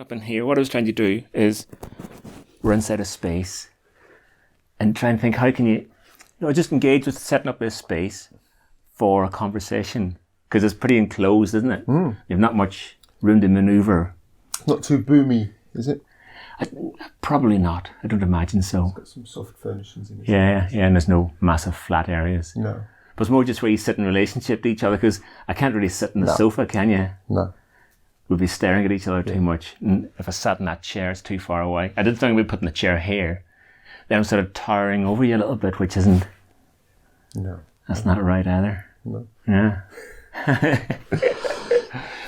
Up in here, what I was trying to do is we're inside a space and try and think how can you just engage with setting up this space for a conversation, because it's pretty enclosed, isn't it? You have not much room to maneuver. Not too boomy, is it? Probably not. I don't imagine so. It's got some soft furnishings in it. Yeah, and there's no massive flat areas. No. But it's more just where you sit in relationship to each other, because I can't really sit in the sofa, can you? No. We'd be staring at each other too much. And if I sat in that chair, it's too far away. I did think about putting the chair here. Then I'm sort of towering over you a little bit, which isn't... No. That's not right either. No. Yeah.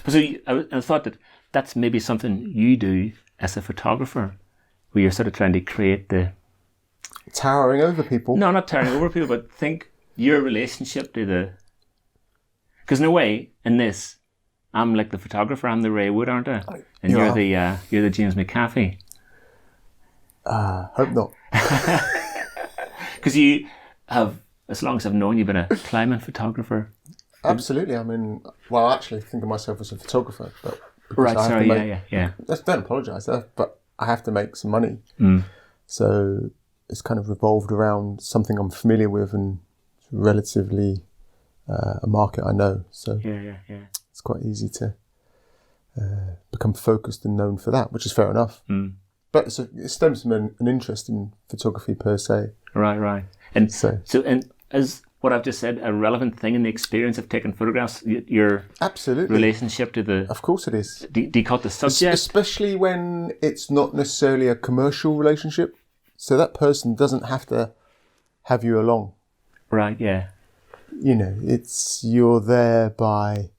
But so I thought that that's maybe something you do as a photographer, where you're sort of trying to create the... Towering over people? No, not towering over people, but think your relationship to the... Because in a way, in this... I'm like the photographer. I'm the Ray Wood, aren't I? And you're the James McAfee. Hope not. Because you have, as long as I've known, you've been a climbing photographer. Absolutely. I mean, well, I actually think of myself as a photographer, but right. Sorry. Yeah. Don't apologise, but I have to make some money. So it's kind of revolved around something I'm familiar with and relatively a market I know. So yeah. It's quite easy to become focused and known for that, which is fair enough. But it stems from an interest in photography per se. Right. And so as what I've just said, a relevant thing in the experience of taking photographs, your absolutely relationship to the... Of course it is. Do you cut the subject? Especially when it's not necessarily a commercial relationship. So that person doesn't have to have you along. Right, yeah. You're there by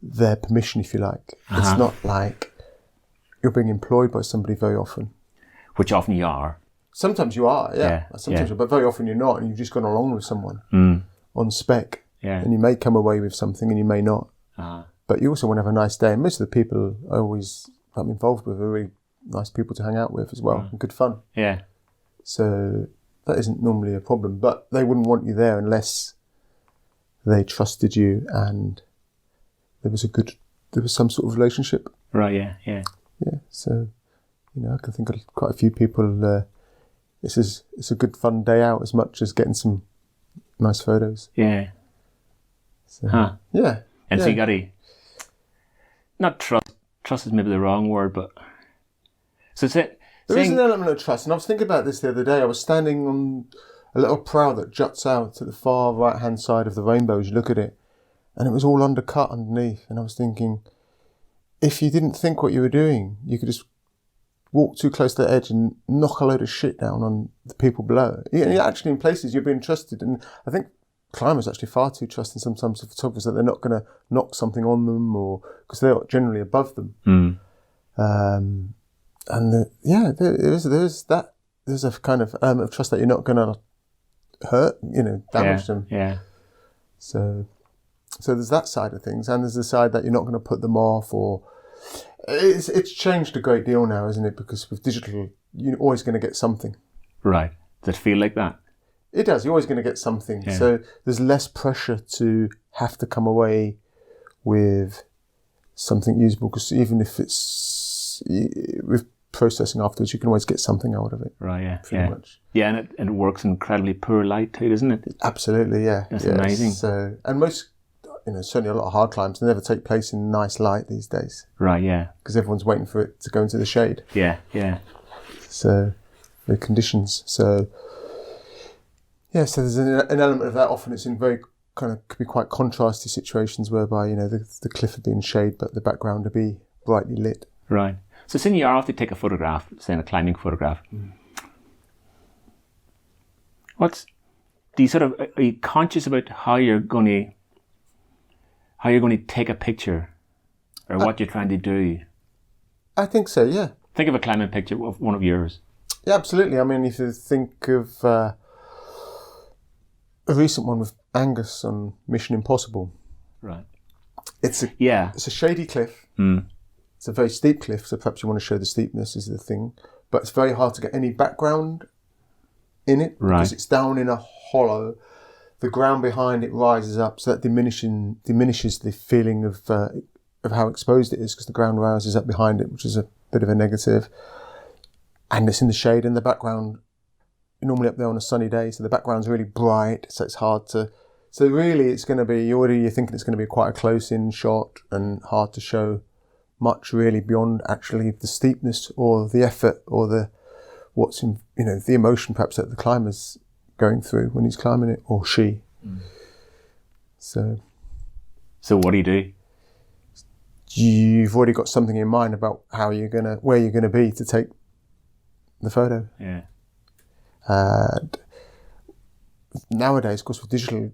their permission, if you like. It's not like you're being employed by somebody very often. Which often you are. Sometimes you are, yeah. Sometimes, but very often you're not, and you've just gone along with someone on spec. Yeah. And you may come away with something, and you may not. But you also want to have a nice day. And most of the people I'm involved with are really nice people to hang out with as well, and good fun. Yeah. So that isn't normally a problem. But they wouldn't want you there unless they trusted you and there was some sort of relationship. Right, yeah. Yeah, so, I can think of quite a few people, it's a good fun day out as much as getting some nice photos. Yeah. So, yeah. And so you got to, not trust is maybe the wrong word, but, so there is an element of trust, and I was thinking about this the other day. I was standing on a little prow that juts out to the far right-hand side of the rainbow as you look at it, and it was all undercut underneath, and I was thinking, if you didn't think what you were doing, you could just walk too close to the edge and knock a load of shit down on the people below. Actually, in places you're being trusted, and I think climbers are actually far too trusting sometimes of photographers that they're not going to knock something on them, or because they're generally above them. There's a kind of element of trust that you're not going to hurt, damage them. Yeah. So there's that side of things, and there's the side that you're not going to put them off, or it's changed a great deal now, isn't it? Because with digital, you're always going to get something. Right. Does it feel like that? It does. You're always going to get something. Yeah. So there's less pressure to have to come away with something usable, because even if it's with processing afterwards, you can always get something out of it. Right, yeah. Pretty much. Yeah, and it works in incredibly poor light too, doesn't it? Absolutely, yeah. That's amazing. So, and most, certainly a lot of hard climbs never take place in nice light these days. Right, yeah. Because everyone's waiting for it to go into the shade. Yeah. So, the conditions. So, yeah, so there's an element of that. Often it's in very could be quite contrasty situations whereby, the cliff would be in shade, but the background would be brightly lit. Right. So, say you are off to take a photograph, say a climbing photograph. Are you conscious about how you're going to take a picture, or what you're trying to do? I think so, yeah. Think of a climbing picture of one of yours. Yeah, absolutely. I mean, if you think of a recent one with Angus on Mission Impossible. Right. It's a shady cliff. It's a very steep cliff, so perhaps you want to show the steepness is the thing. But it's very hard to get any background in it, because it's down in a hollow. The ground behind it rises up, so that diminishes the feeling of how exposed it is, because the ground rises up behind it, which is a bit of a negative. And it's in the shade in the background. You're normally up there on a sunny day, so the background's really bright, so it's hard to... So really it's going to be, you're thinking it's going to be quite a close-in shot and hard to show much really beyond actually the steepness or the effort or the emotion perhaps that the climber's going through when he's climbing it, or she. So what do you do? You've already got something in mind about where you're gonna be to take the photo. Yeah. Nowadays, of course, with digital,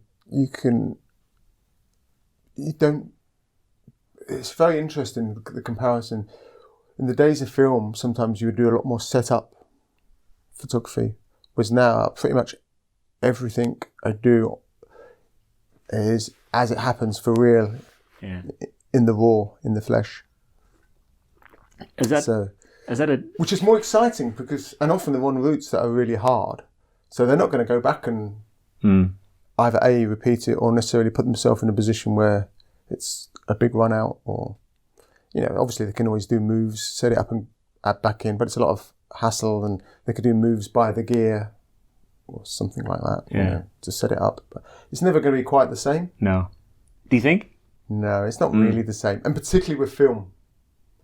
it's very interesting, the comparison. In the days of film, sometimes you would do a lot more setup photography, whereas now pretty much everything I do is as it happens for real, in the raw, in the flesh. Which is more exciting because, and often they're on routes that are really hard, so they're not going to go back and either A, repeat it, or necessarily put themselves in a position where it's a big run out, or obviously they can always do moves, set it up and add back in, but it's a lot of hassle, and they could do moves by the gear or something like that to set it up, but it's never going to be quite the same. No. Do you think? No, it's not really the same, and particularly with film.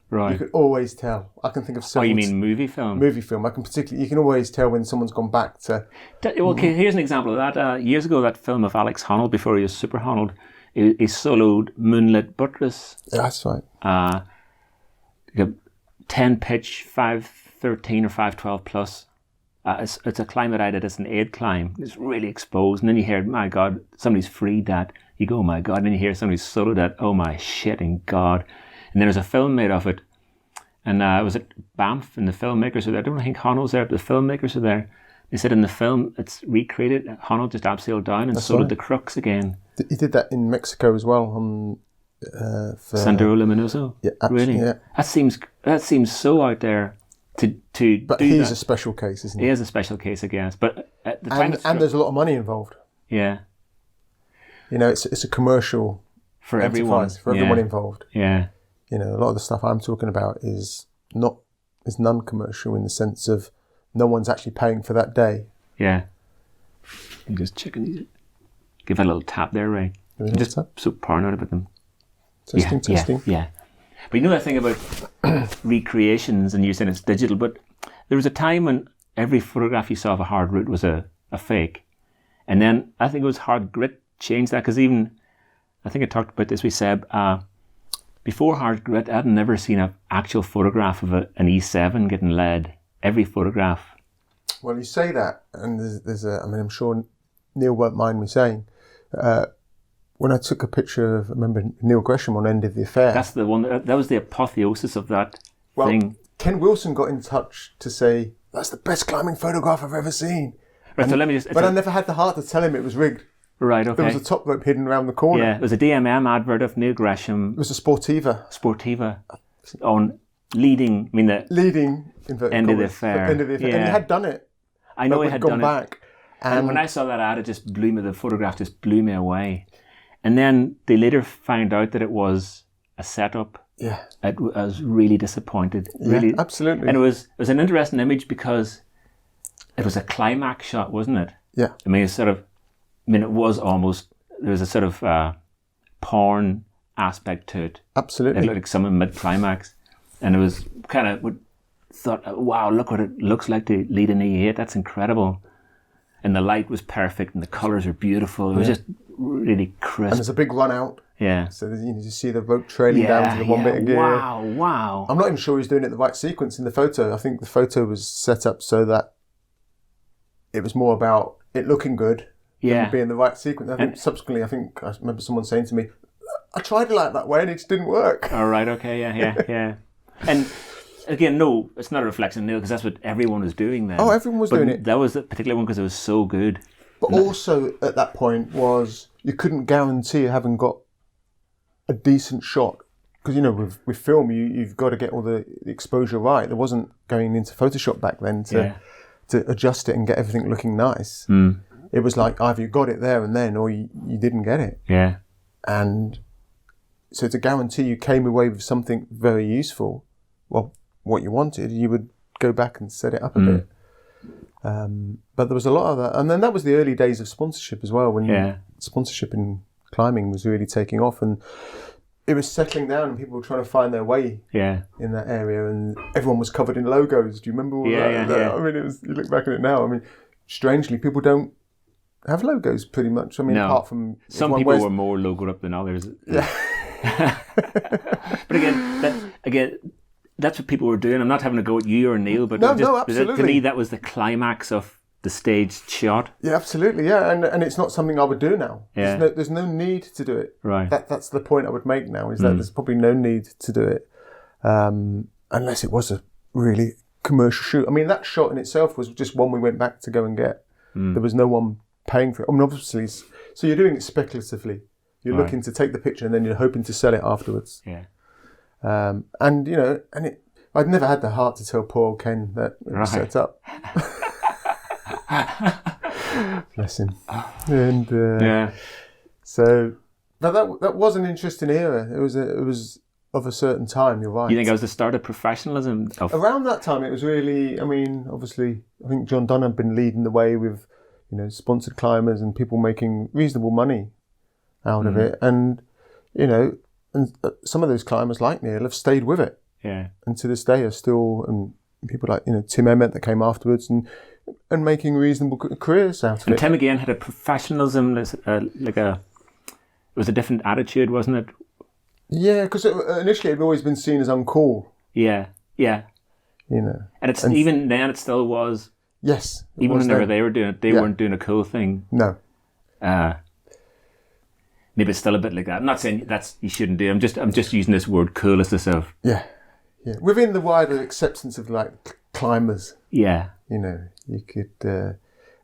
Right. You could always tell. I can think of several... Oh, you mean movie film? Movie film. You can always tell when someone's gone back to... Okay, here's an example of that. Years ago, that film of Alex Honnold, before he was Super Honnold, he soloed Moonlit Buttress. Yeah, that's right. 10 pitch, 513 or 512 plus. It's a climb that I did. It's an aid climb. It's really exposed. And then you hear, my God, somebody's freed that. You go, oh my God. And then you hear somebody's soloed that. Oh my shitting God. And then there's a film made of it. And it was at Banff, and the filmmakers are there. I don't think Honnold's there, but the filmmakers are there. They said in the film, it's recreated. Honnold just abseiled down and soloed the crux again. He did that in Mexico as well. For Sendero Luminoso? Yeah, absolutely. Really? Yeah. That seems so out there to But do he's that. a special case, isn't he? He is a special case, I guess. But at the time and there's a lot of money involved. Yeah. It's a commercial for everyone. For everyone involved. Yeah. A lot of the stuff I'm talking about is non-commercial in the sense of no one's actually paying for that day. Yeah. You just checking. Give it a little tap there, Ray. Just so paranoid about them. Testing. Yeah. But you know that thing about recreations, and you're saying it's digital, but there was a time when every photograph you saw of a hard route was a fake. And then I think it was Hard Grit changed that, because even, I think I talked about this with Seb, before Hard Grit, I'd never seen an actual photograph of an E7 getting lead. Every photograph. Well, you say that, and I'm sure Neil won't mind me saying, when I took a picture of, I remember Neil Gresham on End of the Affair. That's the one, that was the apotheosis of that thing. Ken Wilson got in touch to say, that's the best climbing photograph I've ever seen. Right, so let me just... But I never had the heart to tell him it was rigged. Right, okay. There was a top rope hidden around the corner. Yeah, it was a DMM advert of Neil Gresham. It was a Sportiva. On leading End of the Affair. End of the Affair. Yeah. And he had done it. I know he had done back. it. And when I saw that ad, the photograph just blew me away. And then they later found out that it was a setup. Yeah. I was really disappointed. Yeah, absolutely. And it was an interesting image because it was a climax shot, wasn't it? Yeah. I mean, it was almost, there was a sort of porn aspect to it. Absolutely. It looked like some mid-climax. And it was kind of, thought, wow, look what it looks like to lead an E8. That's incredible. And the light was perfect and the colours were beautiful. It was just really crisp. And there's a big run out. Yeah. So you see the rope trailing down to the one bit of gear. Wow. I'm not even sure he's doing it the right sequence in the photo. I think the photo was set up so that it was more about it looking good than being the right sequence. I think subsequently, I remember someone saying to me, I tried it like that way and it just didn't work. All right, okay, yeah. And again, no, it's not a reflection of Neil, because that's what everyone was doing then. Oh, everyone was doing it. That was the particular one because it was so good. But also at that point was you couldn't guarantee having got a decent shot. Because, with film, you've got to get all the exposure right. There wasn't going into Photoshop back then to adjust it and get everything looking nice. Mm. It was like either you got it there and then or you didn't get it. Yeah. And so to guarantee you came away with something very useful, well, what you wanted, you would go back and set it up a bit. But there was a lot of that. And then that was the early days of sponsorship as well, when sponsorship in climbing was really taking off, and it was settling down and people were trying to find their way in that area, and everyone was covered in logos. Do you remember all that? Yeah. I mean, you look back at it now, I mean, strangely, people don't have logos pretty much. I mean, apart from... Some people were more logoed up than others. Yeah. But again, that's what people were doing. I'm not having to go at you or Neil, but no, absolutely. To me, that was the climax of the staged shot. Yeah, absolutely. Yeah, and it's not something I would do now. Yeah. There's no need to do it. Right. That's the point I would make now, is that there's probably no need to do it, unless it was a really commercial shoot. I mean, that shot in itself was just one we went back to go and get. There was no one paying for it. I mean, obviously, so you're doing it speculatively. You're looking to take the picture and then you're hoping to sell it afterwards. Yeah. And I'd never had the heart to tell poor old Ken that it was set up. Bless him. And so, but that was an interesting era. It was of a certain time. You're right. You think it was the start of professionalism? Around that time, it was really. I mean, obviously, I think John Dunn had been leading the way with, sponsored climbers and people making reasonable money out of it, and some of those climbers like Neil have stayed with it. Yeah. And to this day are still, and people like Tim Emmett that came afterwards and making reasonable careers out of it. And Tim again had a professionalism, it was a different attitude, wasn't it? Yeah, because initially it had always been seen as uncool. Yeah. And even then it still was. Yes. Even whenever they were doing it, they weren't doing a cool thing. No. Maybe it's still a bit like that. I'm not saying you shouldn't do it. I'm just using this word cool as a sort of... Yeah. Within the wider acceptance of climbers. Yeah. You could...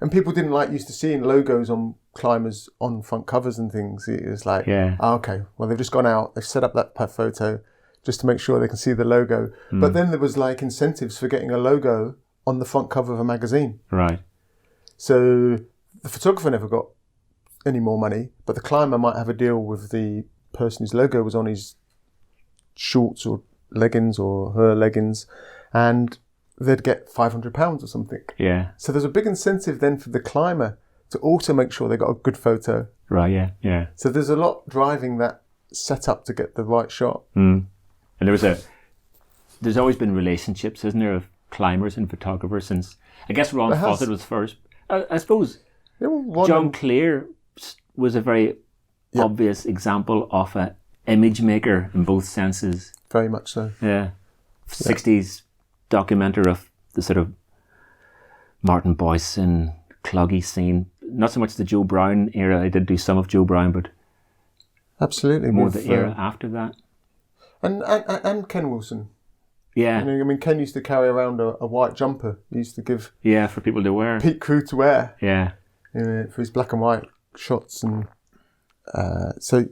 and people didn't used to seeing logos on climbers on front covers and things. It was like, okay, well, they've just gone out, they've set up that photo just to make sure they can see the logo. But then there was incentives for getting a logo on the front cover of a magazine. Right. So the photographer never got any more money, but the climber might have a deal with the person whose logo was on his shorts or leggings or her leggings, and they'd get £500 or something. Yeah. So there's a big incentive then for the climber to also make sure they got a good photo. Right, yeah. So there's a lot driving that setup to get the right shot. And there's always been relationships, isn't there, of climbers and photographers since, I guess Ron Fawcett was first. I suppose John Clear was a very obvious example of an image maker in both senses. Very much so. Yeah. 60s documenter of the sort of Martin Boyce and Cloggy scene. Not so much the Joe Brown era. I did do some of Joe Brown, but absolutely more the era after that. And Ken Wilson. Yeah. Ken used to carry around a white jumper. He used to give... Yeah, for people to wear. Pete Crew to wear. Yeah. For his black and white shots. And so,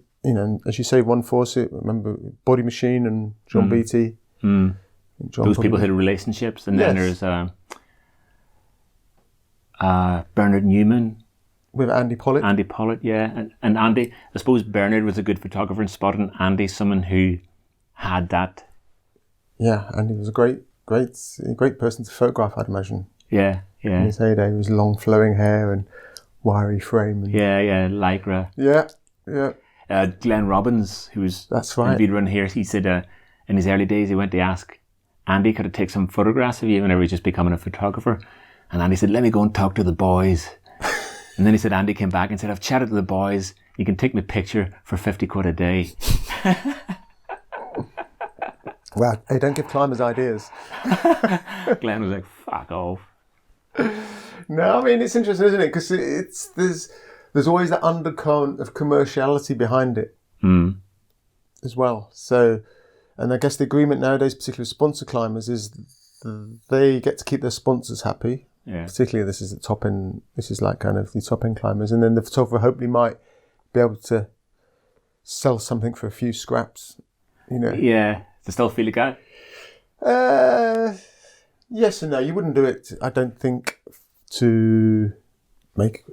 as you say, Ron Fawcett, remember Body Machine and John Beattie. Those people had relationships. And then there's Bernard Newman. With Andy Pollitt. Andy Pollitt, yeah. And Andy, I suppose Bernard was a good photographer and spotting Andy, someone who had that. Yeah, Andy was a great person to photograph, I'd imagine. Yeah. In his heyday, it was long flowing hair and wiry frame. And Lycra. Yeah. Glenn Robbins, who was that's right. Bead Run here, he said in his early days he went to ask Andy could have take some photographs of you whenever he was just becoming a photographer. And Andy said, let me go and talk to the boys. And then he said, Andy came back and said, I've chatted to the boys. You can take me a picture for 50 quid a day. Wow. Hey, don't give climbers ideas. Glenn was like, fuck off. No, it's interesting, isn't it? Because there's always that undercurrent of commerciality behind it as well. So, and I guess the agreement nowadays, particularly with sponsor climbers, is they get to keep their sponsors happy. Yeah. Particularly, this is the top end. This is kind of the top end climbers, and then the photographer hopefully might be able to sell something for a few scraps. Yeah. To still feel a guy. Yes and no. You wouldn't do it, I don't think, to make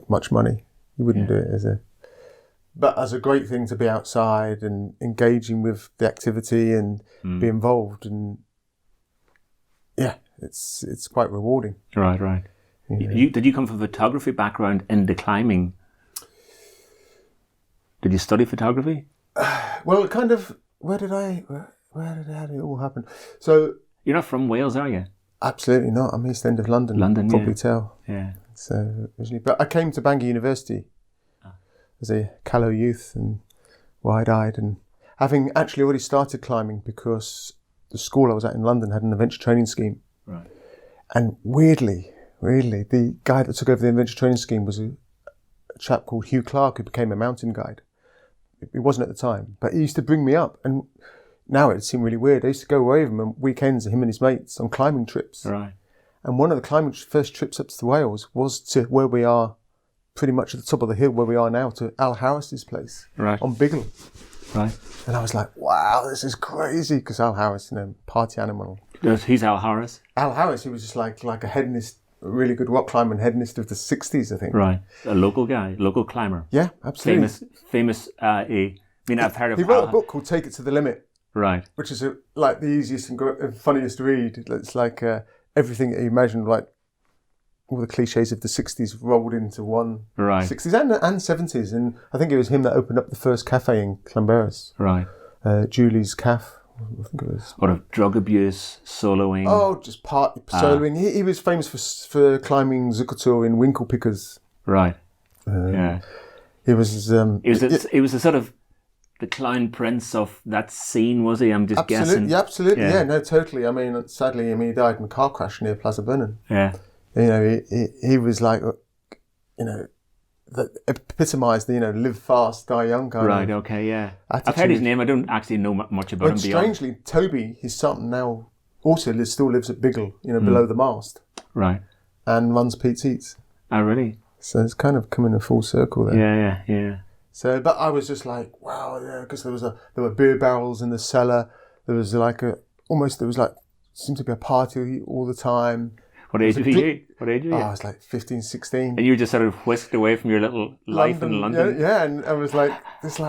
much money. You wouldn't do it but as a great thing to be outside and engaging with the activity and be involved. And it's quite rewarding. Right. Did you come from a photography background into climbing? Did you study photography? Well, kind of. How did it all happen? So you're not from Wales, are you? Absolutely not. I'm East End of London. London, probably yeah. tell. Yeah. So originally, but I came to Bangor University as a callow youth and wide-eyed, and having actually already started climbing because the school I was at in London had an adventure training scheme. Right. And weirdly, the guy that took over the adventure training scheme was a chap called Hugh Clark, who became a mountain guide. He wasn't at the time, but he used to bring me up, and now it seemed really weird. I used to go away with him on weekends, him and his mates, on climbing trips. Right. And one of the first trips up to Wales was to where we are, pretty much at the top of the hill where we are now, to Al Harris's place on Biggle. Right. And I was like, wow, this is crazy, because Al Harris, party animal. Who's Al Harris? Al Harris, he was just like a hedonist, a really good rock climber and hedonist of the 60s, I think. Right. A local guy, local climber. Yeah, absolutely. Famous. I've heard of. He wrote a book called Take It to the Limit. Right. Which is like the easiest and funniest read. It's like everything that you imagine, like all the cliches of the 60s rolled into one. Right. 60s and 70s. And I think it was him that opened up the first cafe in Clonberis. Right. Julie's Cafe. I think it was. What of drug abuse, soloing? Oh, just party soloing. He was famous for climbing Zuckertour in Winkle Pickers. Right. He was. He was a sort of the clown prince of that scene, was he? I'm just guessing. Yeah, absolutely. Yeah, no, totally. I mean, sadly, he died in a car crash near Plaza Burnham. Yeah. He was like, that epitomised the, live fast, die young kind of. Right, okay, yeah. Attitude. I've heard his name. I don't actually know much about him beyond. Strangely, Toby, his son, now also still lives at Biggle, below the mast. Right. And runs Pete's Eats. Oh, really? So it's kind of coming a full circle there. Yeah. So, but I was just like, wow, yeah, because there were beer barrels in the cellar. There was seemed to be a party all the time. What age were you? I was like 15, 16. And you were just sort of whisked away from your little life in London? Yeah, and I was like,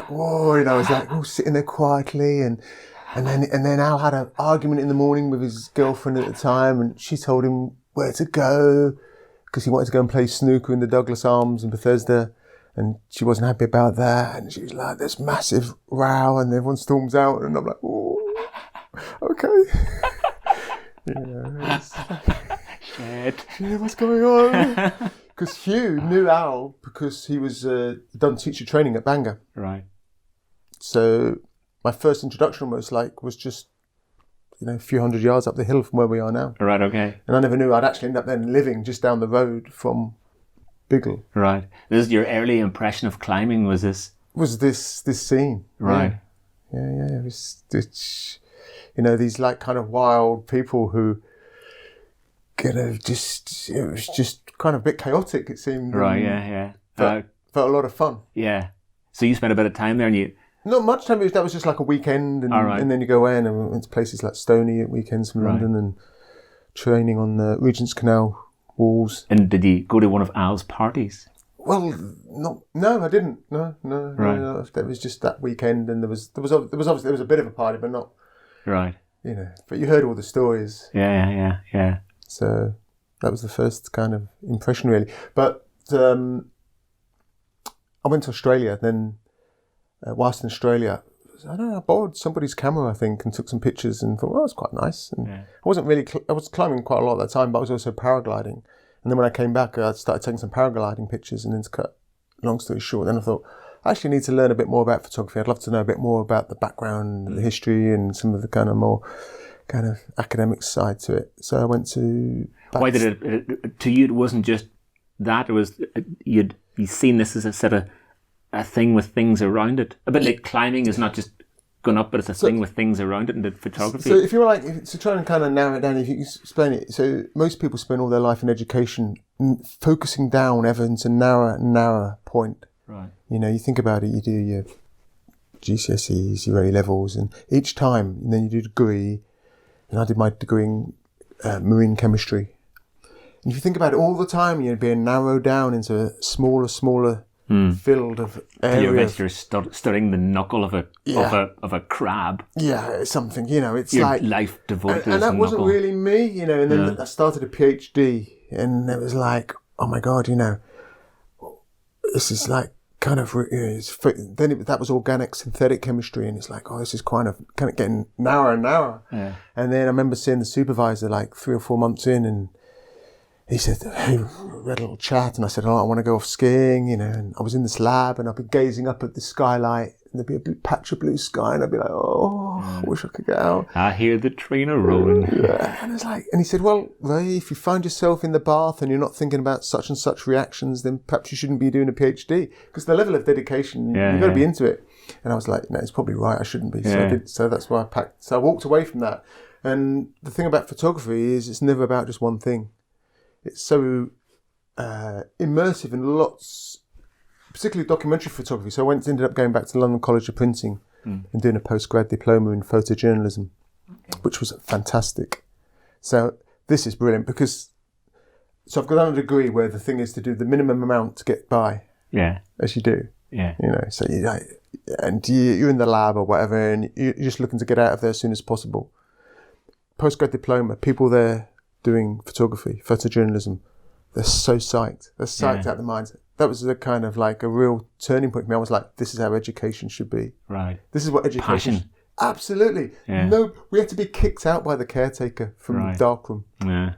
whoa, I was like, sitting there quietly, and then Al had an argument in the morning with his girlfriend at the time, and she told him where to go, because he wanted to go and play snooker in the Douglas Arms in Bethesda, and she wasn't happy about that, and she was like, this massive row, and everyone storms out, and I'm like, oh, okay. Shit, what's going on? Because Hugh knew Al because he was done teacher training at Bangor. Right. So my first introduction almost was just a few hundred yards up the hill from where we are now. Right. Okay. And I never knew I'd actually end up then living just down the road from Biggle. Right. This is your early impression of climbing. Was this scene? Right. Yeah. It was these like kind of wild people who. It was just kind of a bit chaotic, it seemed. Right, yeah. Felt a lot of fun. Yeah. So you spent a bit of time there and you... Not much time, that was just like a weekend, and then you go away and went to places like Stony at weekends from London and training on the Regent's Canal walls. And did you go to one of Al's parties? Well, no, I didn't. No. Right. No, it was just that weekend, and there was obviously a bit of a party, but not... Right. But you heard all the stories. Yeah. So that was the first kind of impression, really. But I went to Australia. Then, whilst in Australia, I don't know, I borrowed somebody's camera, I think, and took some pictures and thought, it's quite nice. And I wasn't really, I was climbing quite a lot at that time, but I was also paragliding. And then when I came back, I started taking some paragliding pictures, and then to cut long story short, then I thought, I actually need to learn a bit more about photography. I'd love to know a bit more about the background, the history, and some of the kind of more kind of academic side to it. So I went to... Why did it to you, it wasn't just that, it was, you'd seen this as a sort of a thing with things around it. A bit like climbing is not just going up, but it's a thing with things around it, and the photography. So if you were to try and kind of narrow it down, if you explain it, so most people spend all their life in education focusing down ever into narrower point. Right. You think about it, you do your GCSEs, your A levels, and each time, and then you do a degree. And I did my degree in marine chemistry. And if you think about it all the time, you're being narrowed down into smaller filled of You area. you're studying the knuckle of a crab. Yeah, it's something, it's Your like... life devoted to And this that wasn't knuckle. really me, and then I started a PhD, and it was like, oh my God, this is like kind of, that was organic synthetic chemistry, and it's like, oh, this is kind of getting narrower and narrower. Yeah. And then I remember seeing the supervisor like 3 or 4 months in, and he said, hey, we had a little chat, and I said, oh, I want to go off skiing, and I was in this lab, and I'd be gazing up at the skylight, and there'd be a big patch of blue sky, and I'd be like, oh, I wish I could get out. I hear the train a rolling. Yeah. And he said, well, Ray, if you find yourself in the bath and you're not thinking about such and such reactions, then perhaps you shouldn't be doing a PhD, because the level of dedication, you've got to be into it. And I was like, no, he's probably right, I shouldn't be. So that's why I packed. So I walked away from that. And the thing about photography is it's never about just one thing. It's so immersive in lots, particularly documentary photography. So I ended up going back to London College of Printing and doing a postgrad diploma in photojournalism, which was fantastic. So this is brilliant because I've got a degree where the thing is to do the minimum amount to get by. Yeah. As you do. Yeah. So you're in the lab or whatever, and you're just looking to get out of there as soon as possible. Postgrad diploma, people there doing photography, photojournalism, they're so psyched. They're psyched out of their minds. That was a kind of like a real turning point for me. I was like, this is how education should be. Right. This is what education... Passion. Absolutely. Yeah. No, we had to be kicked out by the caretaker from the darkroom. Yeah.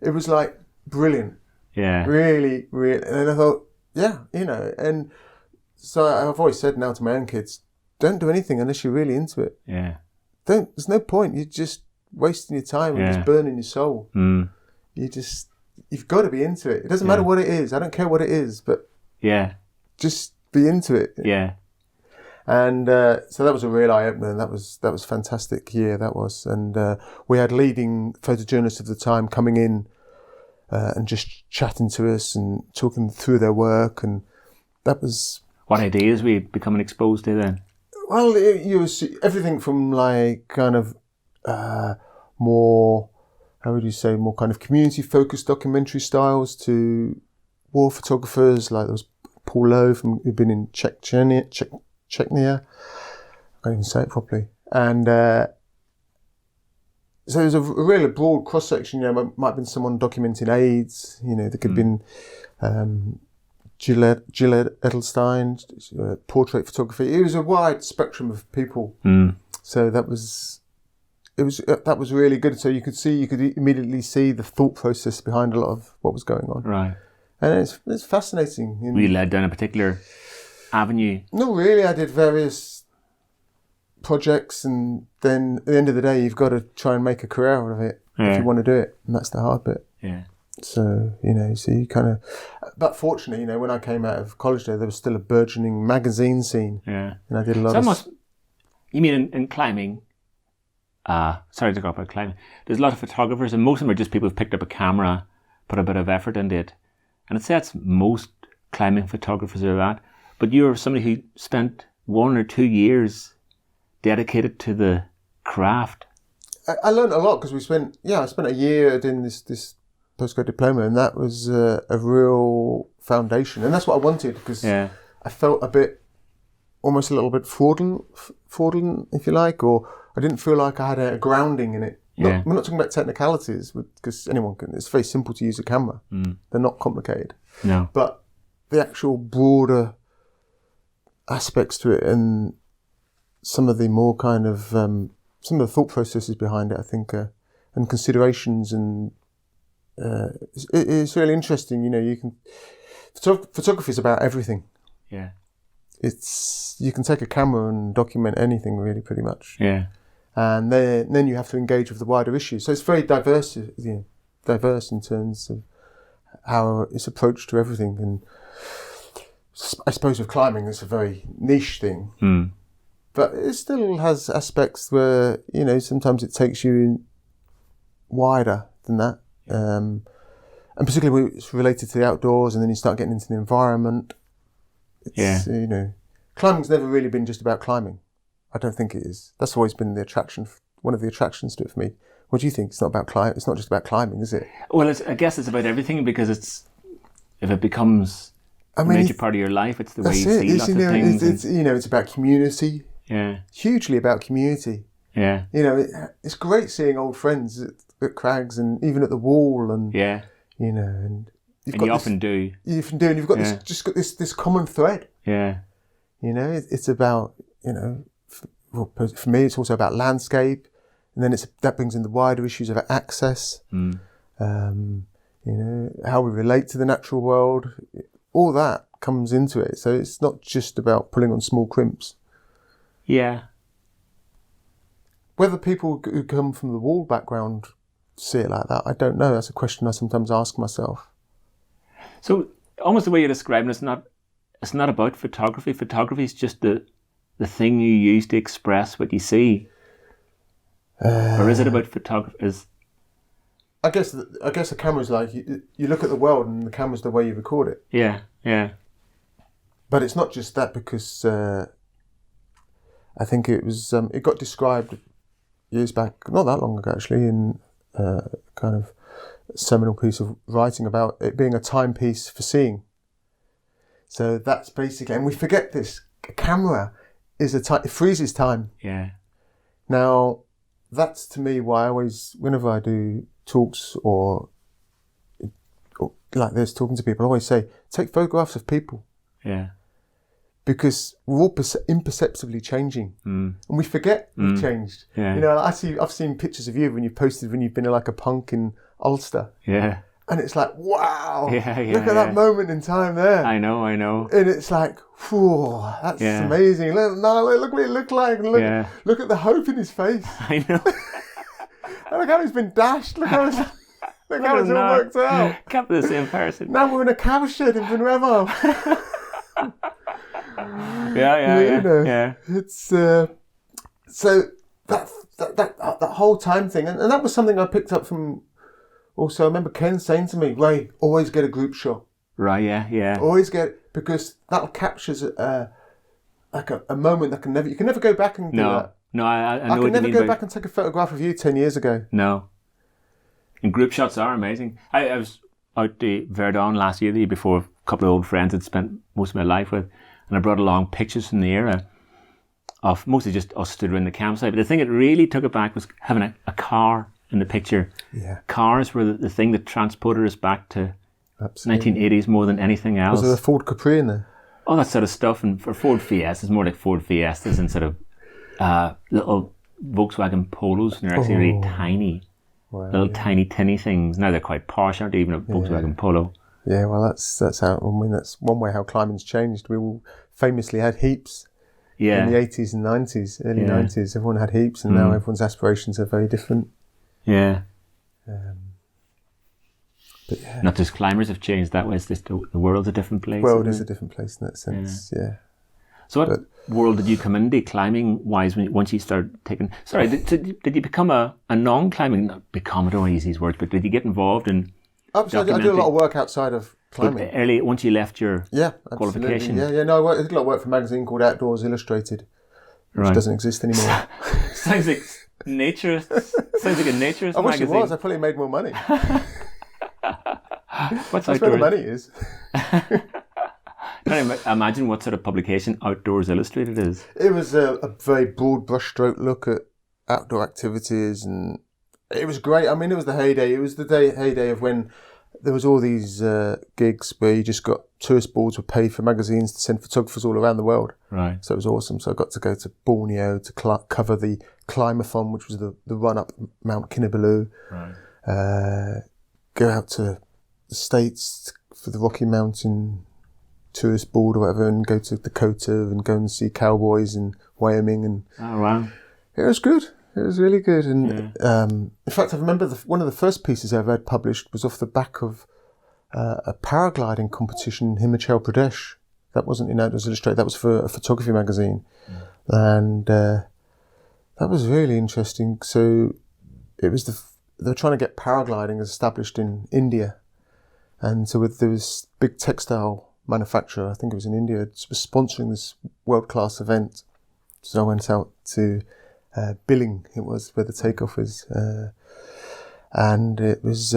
It was like brilliant. Yeah. Really, really. And I thought, and so I've always said now to my own kids, don't do anything unless you're really into it. Yeah. There's no point. You're just wasting your time and just burning your soul. You've got to be into it. It doesn't matter what it is. I don't care what it is, but just be into it. Yeah. And so that was a real eye opener, and that was a fantastic year. That was, and we had leading photojournalists of the time coming in and just chatting to us and talking through their work, and that was. What ideas were you becoming exposed to then? Well, you see everything from like kind of more. How would you say, more kind of community-focused documentary styles to war photographers, like there was Paul Lowe who'd been in Chechnya. I can't even say it properly. And so there's a really broad cross-section. Might have been someone documenting AIDS. There could have been Gillette Edelstein, portrait photography. It was a wide spectrum of people. So that was really good. So you could immediately see the thought process behind a lot of what was going on. Right. And it's fascinating. Were you led down a particular avenue? No, really. I did various projects, and then at the end of the day, you've got to try and make a career out of it if you want to do it, and that's the hard bit. Yeah. So so you kind of. But fortunately, when I came out of college, there was still a burgeoning magazine scene. Yeah. And I did a lot You mean in climbing? Sorry to go about climbing. There's a lot of photographers, and most of them are just people who've picked up a camera, put a bit of effort into it. And I'd say that's most climbing photographers are that. But you're somebody who spent 1 or 2 years dedicated to the craft. I learned a lot because I spent a year doing this postgrad diploma, and that was a real foundation. And that's what I wanted, because I felt almost a little bit fraudulent, if you like, or I didn't feel like I had a grounding in it. We're not talking about technicalities, because anyone can. It's very simple to use a camera. They're not complicated. No. But the actual broader aspects to it, and some of the more kind of some of the thought processes behind it, I think, and considerations, and it's really interesting. You can photography is about everything. Yeah. You can take a camera and document anything, really, pretty much. Yeah. And then you have to engage with the wider issues. So it's very diverse in terms of how it's approached to everything. And I suppose with climbing, it's a very niche thing. But it still has aspects where, sometimes it takes you wider than that. And particularly when it's related to the outdoors, and then you start getting into the environment. Climbing's never really been just about climbing. I don't think it is. That's always been one of the attractions to it for me. What do you think? It's not about climbing. It's not just about climbing, is it? Well, I guess it's about everything, because if it becomes a major part of your life. It's the way you see lots of things. It's about community. Yeah. Hugely about community. Yeah. It's great seeing old friends at Crags and even at the Wall and and you often do. You often do, and you've got this common thread. Yeah. It's about for me, it's also about landscape, and then that brings in the wider issues of access. How we relate to the natural world. All that comes into it. So it's not just about pulling on small crimps. Yeah. Whether people who come from the Wall background see it like that, I don't know. That's a question I sometimes ask myself. So almost the way you're describing it's not about photography. Photography is just the thing you use to express what you see. Or is it about photography? I guess the camera's like you look at the world and the camera's the way you record it. Yeah, yeah. But it's not just that, because I think it was it got described years back, not that long ago actually, in kind of seminal piece of writing about it being a timepiece for seeing. So that's basically, and we forget this. A camera is it freezes time. Yeah. Now, that's to me why I always, whenever I do talks or like this, talking to people, I always say, take photographs of people. Yeah. Because we're all imperceptibly changing, and we forget we've changed. Yeah. I've seen pictures of you when you've posted when you've been like a punk in Ulster. Yeah. And it's like, wow, look at that moment in time there. I know. And it's like, whew, that's amazing. Look what it looked like, and look at the hope in his face. I know. And look how he's been dashed. Look how it's all worked out. Kept the same person. Now we're in a cowshed in Penrevo. Yeah. It's so that whole time thing, and that was something I picked up from. Also, I remember Ken saying to me, "Ray, always get a group shot." Right. Yeah. Always because that captures like a moment that you can never go back and do that. No, I know. I can never go back and take a photograph of you 10 years ago. No. And group shots are amazing. I was out to Verdun last year, the year before, a couple of old friends I'd spent most of my life with, and I brought along pictures from the era of mostly just us stood around the campsite. But the thing that really took it back was having a car in the picture. Yeah. Cars were the thing that transported us back to 1980s more than anything else. Was there a Ford Capri in there? All that sort of stuff. And for Ford Fiestas, more like Ford Fiestas and sort of little Volkswagen Polos, and they're actually really tiny. Wow, little tiny tinny things. Now they're quite posh, aren't they? Even a Volkswagen Polo. Yeah, well, that's how. I mean, that's one way how climbing's changed. We all famously had heaps. In the 80s and 90s, early 90s, everyone had heaps, and now everyone's aspirations are very different. Yeah. But yeah. Not just climbers have changed that way. It's just the world's a different place. The world is a different place in that sense. Yeah. So what world did you come into climbing-wise once you started taking... Sorry, did you become a non-climbing... Not become, I don't want to use these words, but did you get involved in... Absolutely, I do a lot of work outside of climbing. But early, once you left your qualification? Yeah, no, I did a lot of work for a magazine called Outdoors Illustrated, which doesn't exist anymore. Sounds like a naturist magazine. I wish it was, I probably made more money. That's where the money is. Can I imagine what sort of publication Outdoors Illustrated is? It was a very broad brushstroke look at outdoor activities, and it was great. I mean, it was the heyday. It was the heyday of when there was all these gigs where you just got tourist boards were paid for magazines to send photographers all around the world. Right. So it was awesome. So I got to go to Borneo to cover the Climathon, which was the run up Mount Kinabalu. Right. Go out to the States for the Rocky Mountain tourist board or whatever, and go to Dakota and go and see cowboys in Wyoming. And oh, wow. It was good. It was really good. And in fact, I remember one of the first pieces I ever had published was off the back of a paragliding competition in Himachal Pradesh. That wasn't in Outdoors Illustrated. That was for a photography magazine. And that was really interesting. So it was they were trying to get paragliding established in India. And so there was big textile manufacturer, I think it was in India, was sponsoring this world-class event. So I went out to Billing, it was where the takeoff is. And it was,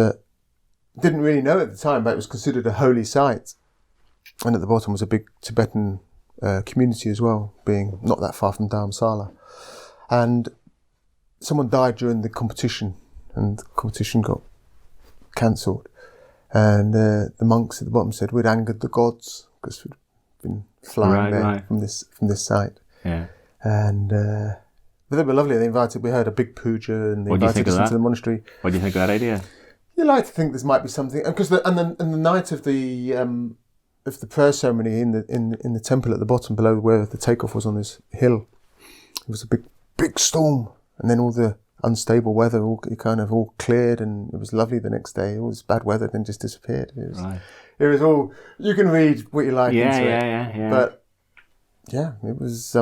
didn't really know at the time, but it was considered a holy site. and at the bottom was a big Tibetan community as well, being not that far from Dharamsala. And someone died during the competition, and the competition got cancelled. And the monks at the bottom said we'd angered the gods because we'd been flying there from this site. Yeah. And but they were lovely. We heard a big puja, and they invited us into the monastery. What do you think of that idea? You like to think there might be something, because the night of the prayer ceremony in the temple at the bottom below where the takeoff was on this hill, it was a big storm, and then all the unstable weather all cleared, and it was lovely the next day. All this bad weather then just disappeared. It was all, you can read what you like into it. Yeah. But yeah, it was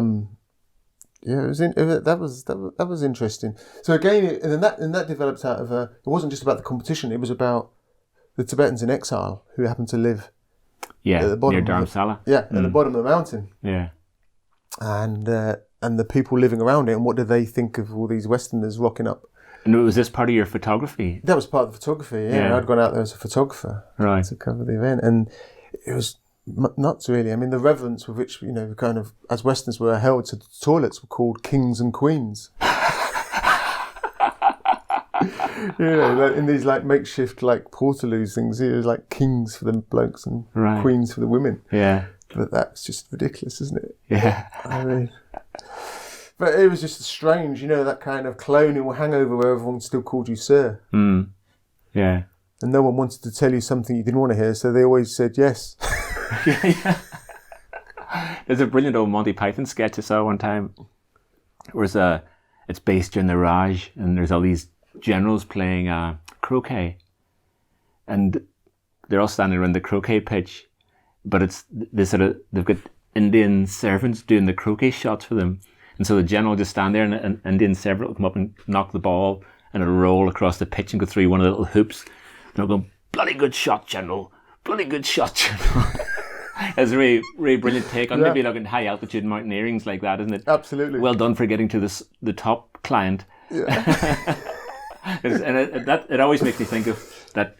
that was interesting. So again, and that developed out of it wasn't just about the competition. It was about the Tibetans in exile who happened to live at the bottom near Dharamsala. At the bottom of the mountain. Yeah, and the people living around it, and what did they think of all these Westerners rocking up? And was this part of your photography? That was part of the photography. Yeah. I'd gone out there as a photographer to cover the event, and it was nuts, really. I mean, the reverence with which, kind of, as Westerners were held to the toilets were called kings and queens. In these makeshift portaloos things, it was like kings for the blokes and queens for the women. Yeah. But that's just ridiculous, isn't it? Yeah. I mean, but it was just strange, that kind of colonial hangover where everyone still called you sir. Mm. Yeah. And no one wanted to tell you something you didn't want to hear, so they always said yes. Yeah. There's a brilliant old Monty Python sketch I saw one time. It's based during the Raj, and there's all these generals playing croquet, and they're all standing around the croquet pitch, but they've got Indian servants doing the croquet shots for them, and so the general will just stand there, and an Indian servant will come up and knock the ball, and it'll roll across the pitch and go through one of the little hoops, and they'll go, "Bloody good shot, general! Bloody good shot, general!" It's a really, really brilliant take on maybe looking high altitude mountaineering's like that, isn't it? Absolutely. Well done for getting to the top client. Yeah. And it always makes me think of that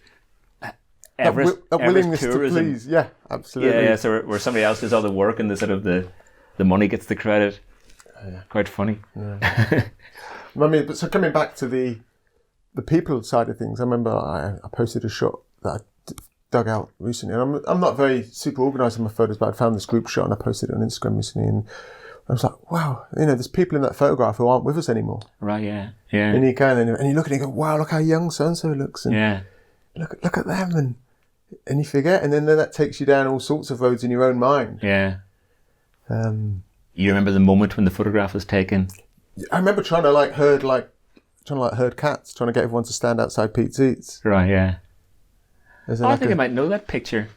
Everest, willingness tourism. To please. Yeah, absolutely. Yeah. So where somebody else does all the work and the money gets the credit. Quite funny. Yeah. I mean, but so coming back to the people side of things, I remember I posted a shot that I dug out recently, and I'm not very super organised in my photos, but I found this group shot and I posted it on Instagram recently, and I was like, wow, there's people in that photograph who aren't with us anymore. Right, yeah. And you look at it and go, wow, look how young so-and-so looks. And look at them. And you forget. And then that takes you down all sorts of roads in your own mind. Yeah. You remember the moment when the photograph was taken? I remember trying to herd cats, trying to get everyone to stand outside Pete's Eats. Right, yeah. I think I might know that picture.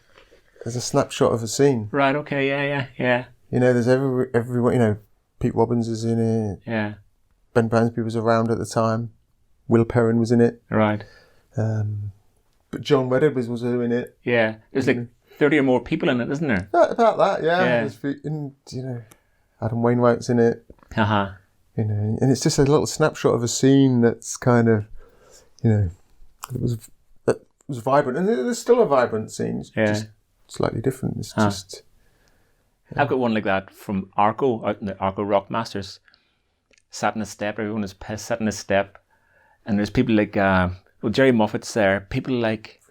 There's a snapshot of a scene. Right, okay, yeah. There's everyone, Pete Robbins is in it. Yeah. Ben Bransby was around at the time. Will Perrin was in it. Right. But John Redhead was also in it. Yeah. There's 30 or more people in it, isn't there? About that, yeah. And, Adam Wainwright's in it. Uh-huh. And it's just a little snapshot of a scene that's kind of, it was vibrant. And there's still a vibrant scene. It's just slightly different. It's just... I've got one like that from Arco, out in the Arco Rock Masters. Sat in a step, everyone is sat in a step. And there's people like, Jerry Moffat's there. People like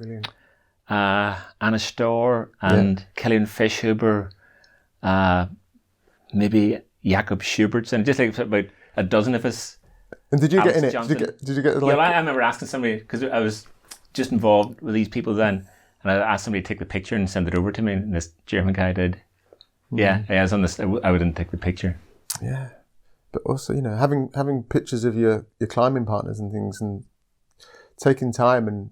Anna Storr and Kellyanne Fishhuber, maybe Jakob Schubert's, and just like about a dozen of us. And did you Alex get in it? Johnson. Did you get Yeah, I remember asking somebody, because I was just involved with these people then, and I asked somebody to take the picture and send it over to me, and this German guy did. Yeah, I was on this. I wouldn't take the picture. Yeah, but also, having pictures of your climbing partners and things, and taking time and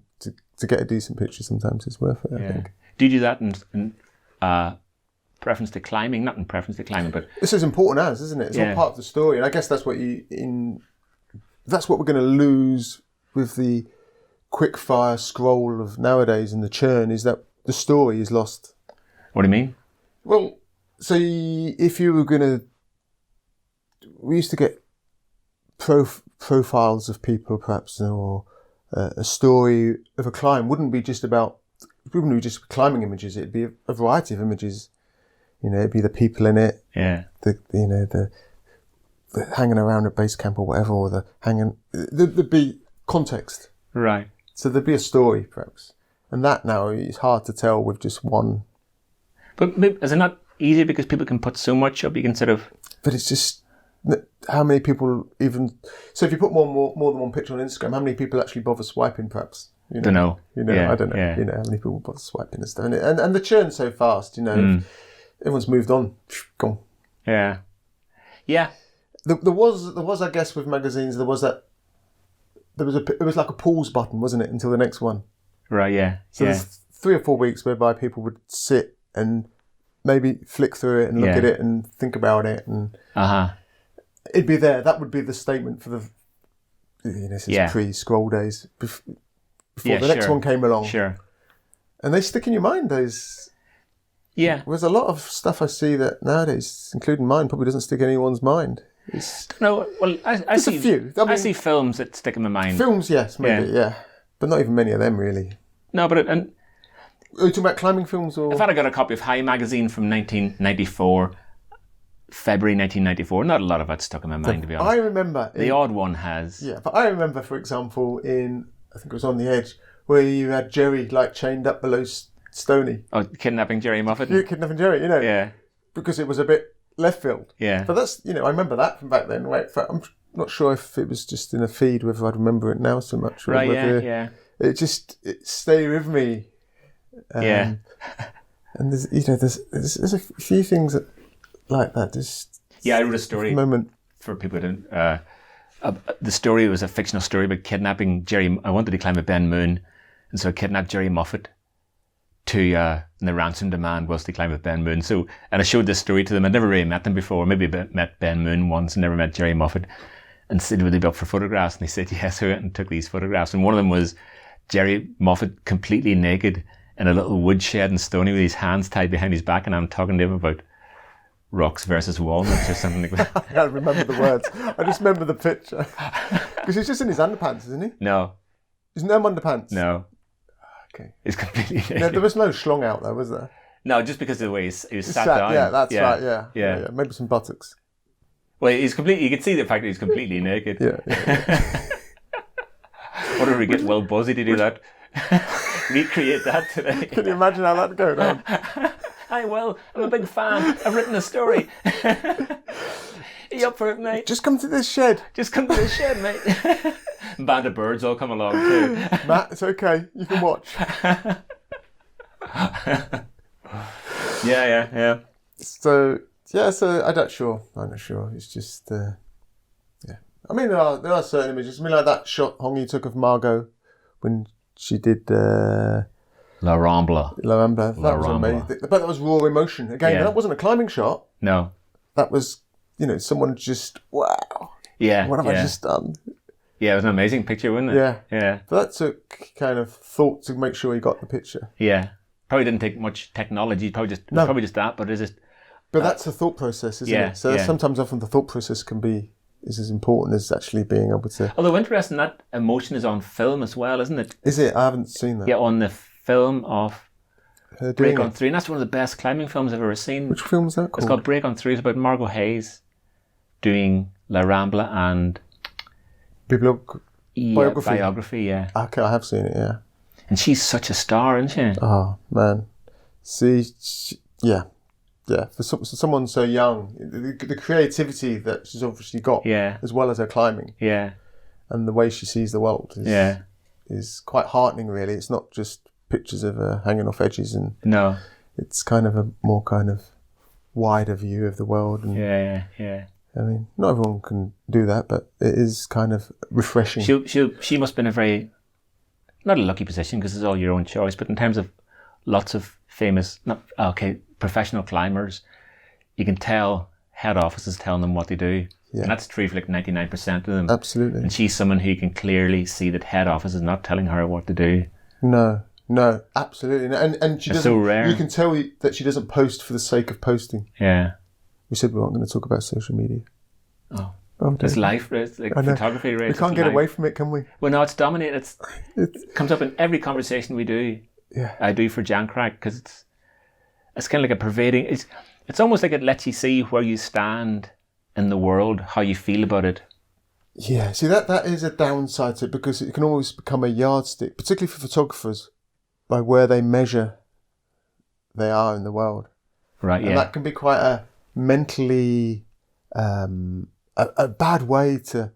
to get a decent picture sometimes is worth it. I think. Do you do that in preference to climbing? Not in preference to climbing, but it's as important as, isn't it? It's all part of the story, and I guess that's what that's what we're going to lose with the quick fire scroll of nowadays and the churn, is that the story is lost. What do you mean? Well, so if you were going to... We used to get profiles of people, perhaps, or a story of a climb wouldn't be just about people knew just climbing images, it'd be a variety of images. You know, it'd be the people in it, Yeah. the hanging around at base camp or whatever, or there'd be context. Right. So there'd be a story, perhaps. And that now is hard to tell with just one. But is it not easy because people can put so much up? You can sort of... But it's just, how many people even... So if you put more than one picture on Instagram, how many people actually bother swiping, perhaps? You know, Don't know. You know, Yeah, I don't know. yeah. You know, how many people bother swiping and stuff. And the churn's so fast, you know. Everyone's moved on. Gone. Yeah. Yeah. There was, I guess, with magazines, it was like a pause button, wasn't it, until the next one? Right, yeah. So yeah. there's 3 or 4 weeks whereby people would sit and maybe flick through it and look Yeah. at it and think about it, and Uh-huh. it'd be there. That would be the statement for the, this is pre-scroll days, before the next one came along. Sure. And they stick in your mind, those. Yeah. There's a lot of stuff I see that nowadays, including mine, probably doesn't stick in anyone's mind. No, well, I see a few. I see films that stick in my mind. Films, yes, maybe, yeah. But not even many of them, really. No, but Are you talking about climbing films? Or? I've had got a copy of High magazine from 1994, February 1994. Not a lot of it stuck in my mind, to be honest. I remember... The odd one has. Yeah, but I remember, for example, I think it was On the Edge, where you had Jerry, chained up below Stoney. Oh, kidnapping Jerry Moffat? Yeah, kidnapping Jerry, Yeah. Because it was a bit left field. Yeah. But that's, I remember that from back then. I'm not sure if it was just in a feed, whether I'd remember it now so much. Or Right, whether yeah. It stayed with me. Yeah. And there's a few things like that. I wrote a story moment. for people to... the story was a fictional story about kidnapping Jerry. I wanted to climb a Ben Moon, and so I kidnapped Jerry Moffat and the ransom demand was to climb with Ben Moon. So, and I showed this story to them. I'd never really met them before. Maybe met Ben Moon once and never met Jerry Moffat. And said, would they be up for photographs? And they said, yes. So I went and took these photographs. And one of them was Jerry Moffat completely naked in a little woodshed in Stoney with his hands tied behind his back. And I'm talking to him about rocks versus walnuts or something like that. I can't remember the words. I just remember the picture. Because he's just in his underpants, isn't he? No. He's no underpants? No. Okay. He's completely naked. No, there was no schlong out there, was there? No, just because of the way he was sat down. Yeah, that's right, yeah. Maybe some buttocks. Well, you could see the fact that he's completely naked. Yeah. What if we get Will Buzzy to do that? Recreate that today. Can you imagine how that'd go down? Hi, Will. I'm a big fan. I've written a story. Are you up for it, mate? Just come to this shed. Just come to the shed, mate. Band of birds all come along too. Matt, it's okay. You can watch. Yeah. So I'm not sure. It's just, yeah. I mean, there are certain images. I mean, like that shot Hongi took of Margot when she did La Rambla. That was amazing. But that was raw emotion. Again, that wasn't a climbing shot. No. That was, someone just, wow. Yeah. What have I just done? Yeah, it was an amazing picture, wasn't it? Yeah. But that took kind of thought to make sure he got the picture. Yeah. Probably didn't take much technology. Probably just that, but it's just... But that's a thought process, isn't it? So sometimes often the thought process is as important as actually being able to... Although interesting, that emotion is on film as well, isn't it? Is it? I haven't seen that. Yeah, on the film of Break on Three. And that's one of the best climbing films I've ever seen. Which film is that called? It's called Break on Three. It's about Margot Hayes doing La Rambla and... Biography, yeah. Okay, I have seen it, yeah. And she's such a star, isn't she? Oh, man. See, yeah. For someone so young, the creativity that she's obviously got, as well as her climbing, and the way she sees the world is quite heartening, really. It's not just pictures of her hanging off edges, and it's kind of a more kind of wider view of the world. And, yeah. I mean, not everyone can do that, but it is kind of refreshing. She must have been a very, not a lucky position because it's all your own choice, but in terms of lots of famous, professional climbers, you can tell head offices telling them what to do. Yeah. And that's true for 99% of them. Absolutely. And she's someone who can clearly see that head office is not telling her what to do. No, absolutely. And she doesn't, so rare. You can tell that she doesn't post for the sake of posting. Yeah. We said we weren't going to talk about social media. Oh, it's life, it's like photography, right? We can't get away from it, can we? Well, no, it's dominated. It comes up in every conversation we do. I do for Jancrack, because it's kind of like a pervading. It's almost like it lets you see where you stand in the world, how you feel about it. Yeah, see, that is a downside to it, because it can always become a yardstick, particularly for photographers, by where they measure they are in the world. Right, yeah. And that can be quite a mentally, a bad way to,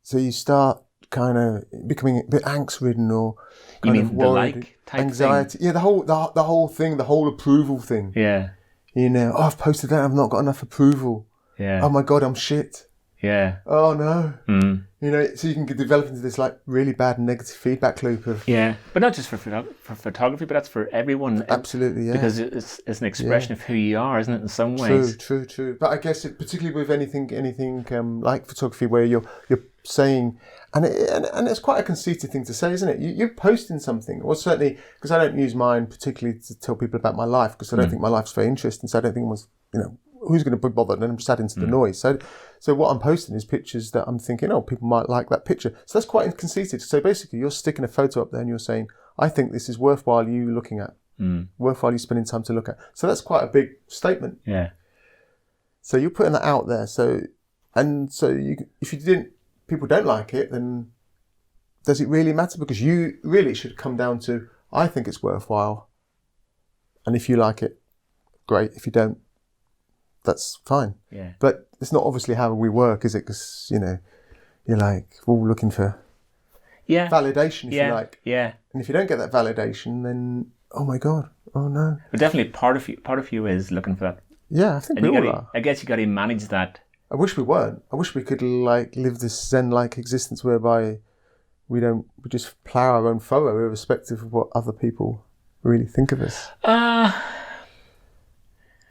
so you start kind of becoming a bit angst-ridden or kind you mean of worried. the like type anxiety. thing? Yeah, the whole thing, the whole approval thing. Yeah. You know, I've posted that, I've not got enough approval. Yeah. Oh my God, I'm shit. Yeah. Oh no. Mm. You know, so you can develop into this like really bad negative feedback loop of... Yeah, but not just for photography, but that's for everyone. Absolutely, yeah. Because it's an expression of who you are, isn't it, in some ways? True. But I guess particularly with anything like photography, where you're saying, and it's quite a conceited thing to say, isn't it? You're posting something, or certainly, because I don't use mine particularly to tell people about my life, because I don't think my life's very interesting, so I don't think anyone's, who's going to be bothered, and I'm just adding to the noise. So what I'm posting is pictures that I'm thinking, people might like that picture. So that's quite conceited. So basically, you're sticking a photo up there and you're saying, I think this is worthwhile you looking at, worthwhile you spending time to look at. So that's quite a big statement. Yeah. So you're putting that out there. If people don't like it, then does it really matter? Because you really should come down to, I think it's worthwhile. And if you like it, great. If you don't, that's fine. Yeah. But it's not obviously how we work, is it? Because, you're like, we're all looking for validation, if you like. Yeah. And if you don't get that validation, then, oh my God, oh no. But definitely part of you is looking for that. Yeah, I think we all are. I guess you got to manage that. I wish we weren't. I wish we could live this Zen-like existence whereby we just plough our own furrow irrespective of what other people really think of us.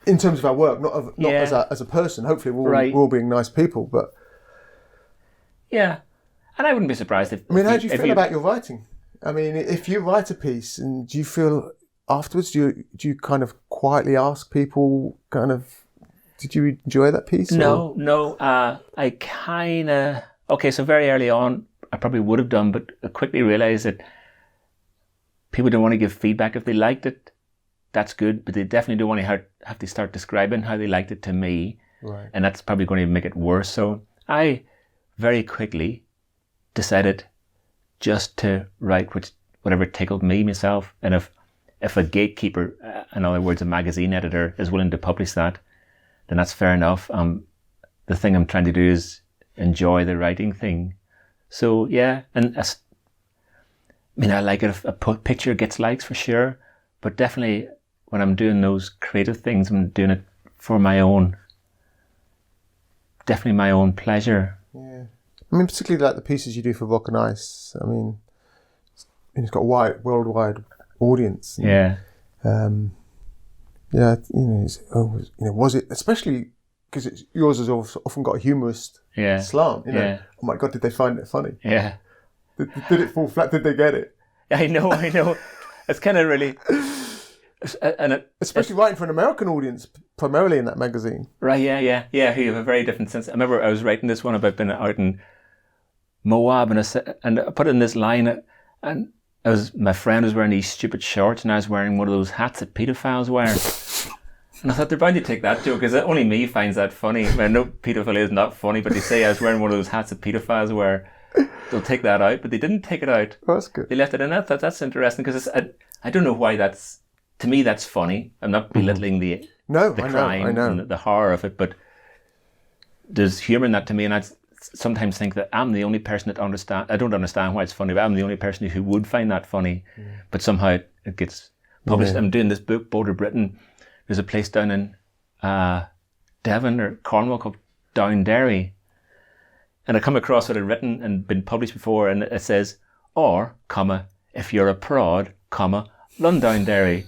In terms of our work, not as a person. Hopefully we're all being nice people, but... Yeah. And I wouldn't be surprised if... how do you feel about your writing? If you write a piece, and do you feel afterwards, do you kind of quietly ask people did you enjoy that piece? No. I kind of... Okay, so very early on, I probably would have done, but I quickly realised that people don't want to give feedback if they liked it. That's good, but they definitely don't want to have to start describing how they liked it to me. Right. And that's probably going to make it worse. So I very quickly decided just to write whatever tickled me myself. And if a gatekeeper, in other words, a magazine editor, is willing to publish that, then that's fair enough. The thing I'm trying to do is enjoy the writing thing. So yeah, and I like it if a picture gets likes for sure, but definitely when I'm doing those creative things, I'm doing it for my own pleasure. Yeah. Particularly like the pieces you do for Rock and Ice. It's got a worldwide audience. Yeah. Was it, especially because yours has often got a humorous slant. Oh my God, did they find it funny? Yeah. Did it fall flat? Did they get it? I know. It's kind of really... Especially writing for an American audience, primarily in that magazine. Right, yeah. Who have a very different sense. I remember I was writing this one about being out in Moab, and I put in this line, and my friend was wearing these stupid shorts, and I was wearing one of those hats that paedophiles wear. And I thought, they're bound to take that joke, because only me finds that funny. I know paedophilia is not funny, but they say I was wearing one of those hats that paedophiles wear. They'll take that out, but they didn't take it out. Oh, that's good. They left it in. I thought that's interesting, because I don't know why that's... To me, that's funny. I'm not belittling the crime and the horror of it, but there's humour in that to me, and I sometimes think that I'm the only person that understand. I don't understand why it's funny, but I'm the only person who would find that funny. But somehow it gets published. I'm doing this book, Border Britain. There's a place down in Devon or Cornwall called Downderry, and I come across what I'd written and been published before, and it says, or, if you're a prod, Londonderry.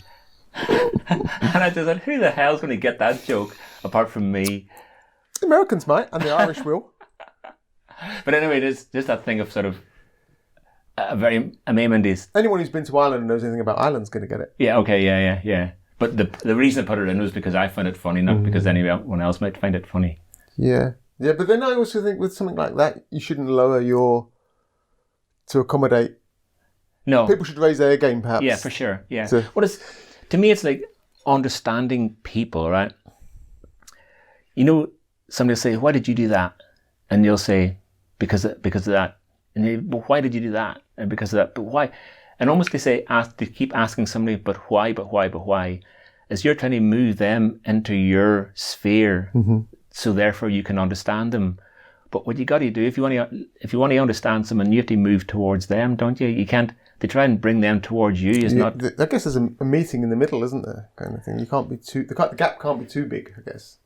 And I just thought, who the hell's going to get that joke apart from me? The Americans might, and the Irish will. But anyway, there's just that thing of sort of anyone who's been to Ireland and knows anything about Ireland's going to get it. Yeah, okay, yeah. But the reason I put it in was because I found it funny, not because anyone else might find it funny. Yeah, but then I also think with something like that, you shouldn't lower to accommodate No. People should raise their game, perhaps. Yeah, for sure. Yeah. So- To me, it's like understanding people, right? You know, somebody will say, "Why did you do that?" And you'll say, "Because of that." And they, "Well, why did you do that?" And because of that. But why? And almost they keep asking somebody, "But why? But why? But why?" As you're trying to move them into your sphere, so therefore you can understand them. But what you got to do, if you want to understand someone, you have to move towards them, don't you? You can't. To try and bring them towards you is not. I guess there's a meeting in the middle, isn't there? Kind of thing. You can't be too. The gap can't be too big, I guess.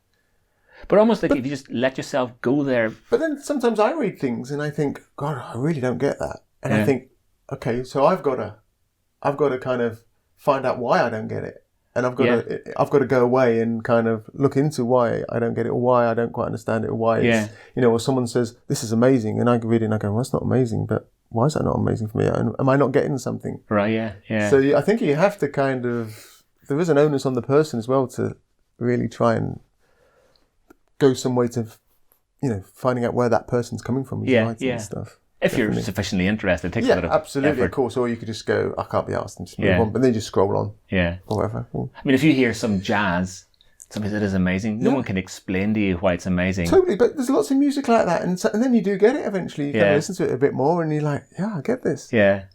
But almost like if you just let yourself go there. But then sometimes I read things and I think, God, I really don't get that. And Yeah. I think, okay, so I've got to kind of find out why I don't get it, and I've got to go away and kind of look into why I don't get it, or why I don't quite understand it, or why it's, or someone says this is amazing, and I read it and I go, well, that's not amazing, but why is that not amazing for me? Am I not getting something? Right. Yeah. Yeah. So I think you have to kind of, there is an onus on the person as well to really try and go some way to, finding out where that person's coming from. And stuff. If you're sufficiently interested, it takes a lot of absolutely, effort. of course. Or you could just go, I can't be asked, and just move Yeah. on. But then you just scroll on, Yeah. or whatever. I mean, if you hear some jazz, somebody said is amazing. No one can explain to you why it's amazing. Totally, but there's lots of music like that, and then you do get it eventually. You kind of listen to it a bit more, and you're like, yeah, I get this. Yeah.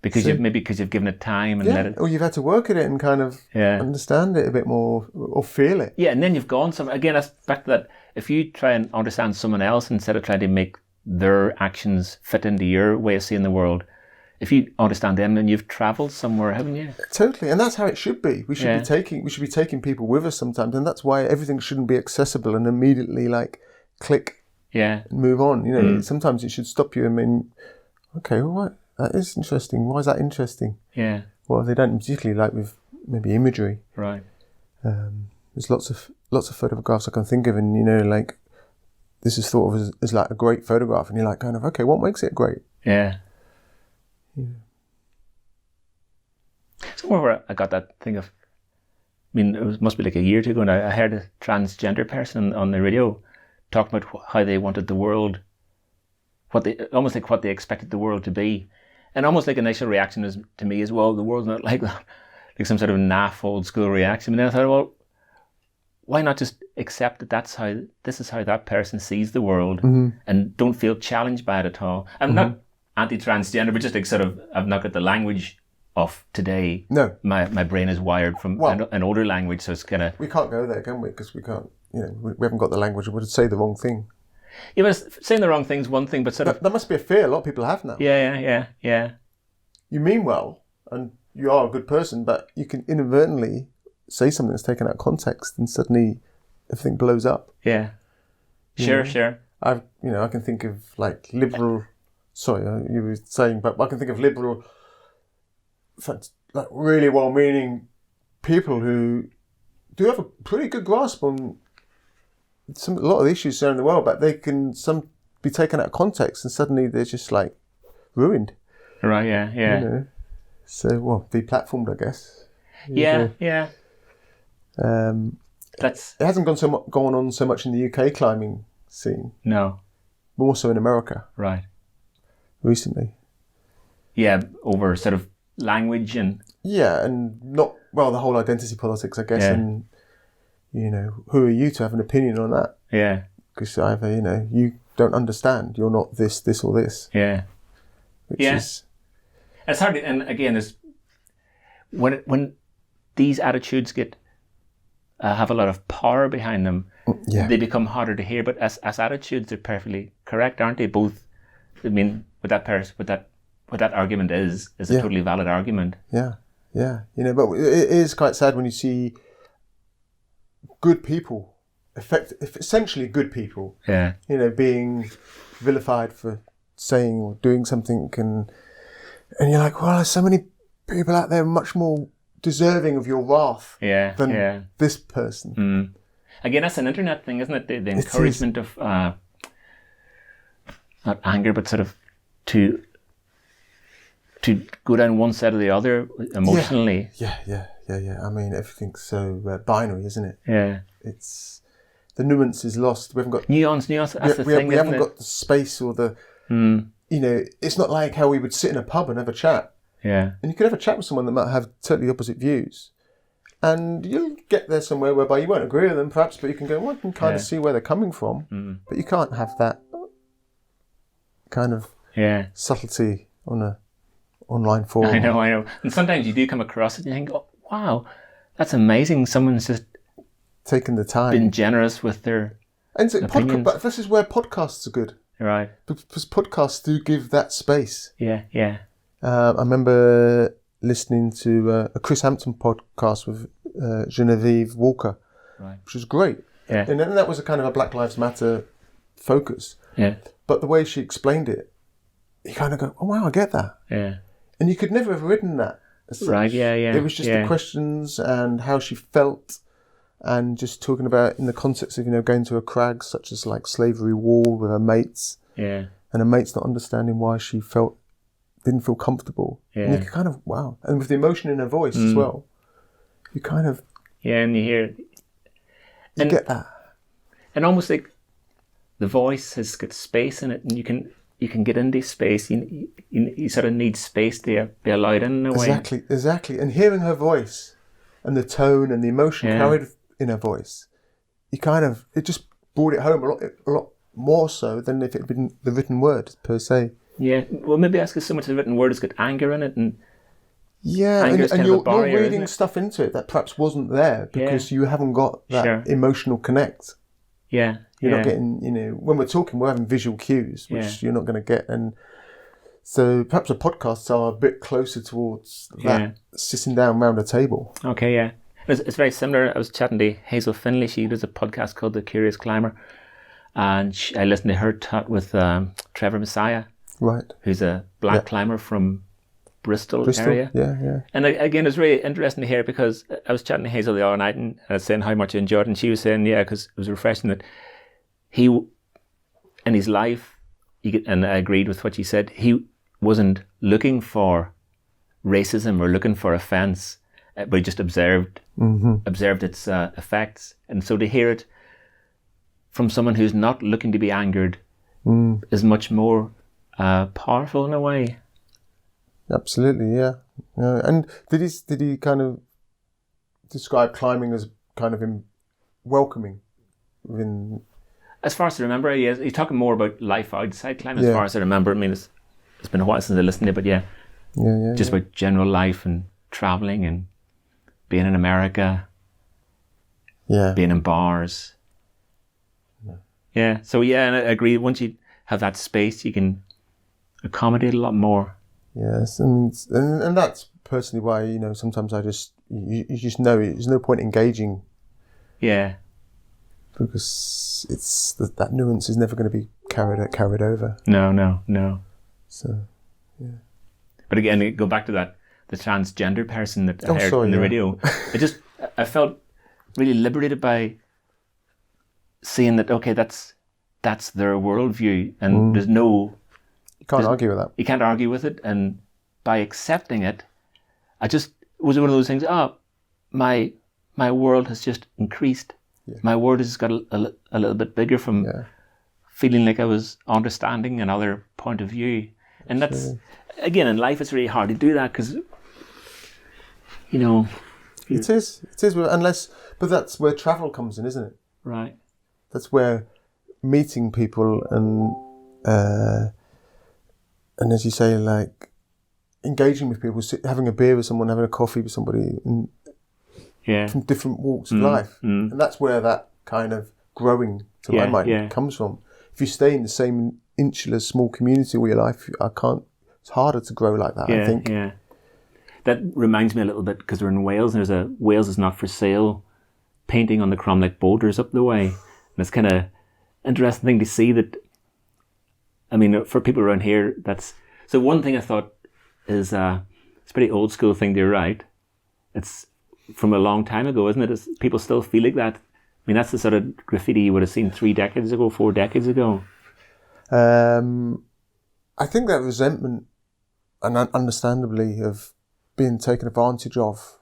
Because you've given it time and let it. Or you've had to work at it and kind of understand it a bit more, or feel it. Yeah, and then you've gone somewhere. Again, that's back to that. If you try and understand someone else instead of trying to make their actions fit into your way of seeing the world, if you understand them, then you've travelled somewhere, haven't you? Totally, and that's how it should be. We should be taking people with us sometimes, and that's why everything shouldn't be accessible and immediately click, and move on. Sometimes it should stop you. I mean, okay, well, what? That is interesting. Why is that interesting? Yeah. Well, they don't particularly with maybe imagery. Right. There's lots of photographs I can think of, and this is thought of as like a great photograph, and you're like kind of, okay, what makes it great? Yeah. Somewhere where I got that thing of, I mean, must be like a year or two ago, and I heard a transgender person on the radio talking about how they wanted the world, almost like what they expected the world to be. And almost like initial reaction is to me as well, the world's not like that, like some sort of naff old school reaction. And then I thought, well, why not just accept that this is how that person sees the world, and don't feel challenged by it at all. I'm not anti-transgender, but just like sort of, I've not got the language of today. No. My brain is wired from an older language, so it's kind of... We can't go there, can we? Because we can't, we haven't got the language. We would say the wrong thing. Yeah, but saying the wrong thing is one thing, but sort of... That must be a fear a lot of people have now. Yeah. You mean well, and you are a good person, but you can inadvertently say something that's taken out of context, and suddenly everything blows up. Yeah. Sure. I can think of liberal... Sorry, you were saying, but I can think of liberal, really well-meaning people who do have a pretty good grasp on a lot of the issues around the world, but they can be taken out of context, and suddenly they're just ruined. Right. Yeah. So, deplatformed, I guess. Yeah. It hasn't gone on so much in the UK climbing scene. No. More so in America. Right. Recently. Yeah, over sort of language and... Yeah, and not, the whole identity politics, I guess, and, who are you to have an opinion on that? Yeah. Because either, you don't understand, you're not this, or this. Yeah. Which is... It's hard, and again, is when these attitudes have a lot of power behind them, they become harder to hear, but as attitudes, they're perfectly correct, aren't they? Both, I mean, what that argument is a totally valid argument. Yeah. But it is quite sad when you see good people, essentially good people, being vilified for saying or doing something, and you're like, well, there's so many people out there much more deserving of your wrath than this person. Again, that's an internet thing, isn't it? The encouragement of not anger, but sort of to go down one side or the other emotionally. Yeah. I mean, everything's so binary, isn't it? Yeah. It's the nuance is lost. We haven't got nuance. That's the thing. We haven't got the space or the. It's not like how we would sit in a pub and have a chat. Yeah. And you could have a chat with someone that might have totally opposite views. And you'll get there somewhere whereby you won't agree with them, perhaps, but you can go, well, I can kind of see where they're coming from. But you can't have that kind of subtlety on a online forum. I know. And sometimes you do come across it and you think, oh, wow, that's amazing. Someone's just taken the time. Been generous with their opinions. But this is where podcasts are good. Right. Because podcasts do give that space. Yeah. I remember listening to a Chris Hampton podcast with Genevieve Walker, which was great. Yeah. And then that was a kind of a Black Lives Matter focus. Yeah. But the way she explained it, you kind of go, oh, wow, I get that. Yeah. And you could never have written that. Right, yeah. It was just the questions and how she felt, and just talking about in the context of, going to a crag such as like Slavery Wall with her mates. Yeah. And her mates not understanding why she didn't feel comfortable. Yeah. And you could kind of, wow. And with the emotion in her voice as well, you kind of... Yeah, and you hear... You get that. And almost like the voice has got space in it, and you can get into space. You sort of need space to be allowed in a way. Exactly. And hearing her voice and the tone and the emotion carried in her voice, it just brought it home a lot more so than if it had been the written word per se. Yeah, well, maybe that's because so much of the written word has got anger in it, and and you're reading stuff into it that perhaps wasn't there because you haven't got that emotional connect. Yeah, you're not getting. When we're talking, we're having visual cues, which you're not going to get, and so perhaps the podcasts are a bit closer towards that sitting down around a table. Okay, yeah, it's very similar. I was chatting to Hazel Finley. She does a podcast called The Curious Climber, and I listened to her talk with Trevor Messiah. Right. Who's a black climber from Bristol area. Yeah. And again, it's really interesting to hear, because I was chatting to Hazel the other night and I was saying how much I enjoyed it, and she was saying, because it was refreshing that he, in his life, and I agreed with what she said, he wasn't looking for racism or looking for offence, but he just observed its effects. And so to hear it from someone who's not looking to be angered is much more powerful in a way. Absolutely, yeah. And did he kind of describe climbing as kind of welcoming? As far as I remember, he's talking more about life outside climbing. As far as I remember, I mean, it's been a while since I listened to it, but just about general life and traveling and being in America, being in bars. So and I agree. Once you have that space, you can accommodate a lot more. Yes, and that's personally why sometimes I just you just know there's no point engaging. Yeah, because it's that nuance is never going to be carried over. No. So, But again, go back to the transgender person that I heard in the radio. I felt really liberated by seeing that. Okay, that's their worldview, and there's no. You can't argue with that. You can't argue with it, and by accepting it, it was one of those things. My world has just increased. Yeah. My world has got a little bit bigger from feeling like I was understanding another point of view, and that's again in life. It's really hard to do that because it is but that's where travel comes in, isn't it? Right. That's where meeting people and as you say, like engaging with people, having a beer with someone, having a coffee with somebody from different walks of life. And that's where that kind of growing, to my mind, comes from. If you stay in the same insular, small community all your life, it's harder to grow like that, I think. Yeah. That reminds me a little bit, because we're in Wales, and there's a Wales is Not For Sale painting on the Cromlech boulders up the way. And it's kind of interesting thing to see that. I mean, for people around here, so one thing I thought is it's a pretty old school thing to write. It's from a long time ago, isn't it? People still feel like that. I mean, that's the sort of graffiti you would have seen 4 decades ago. I think that resentment, and understandably, of being taken advantage of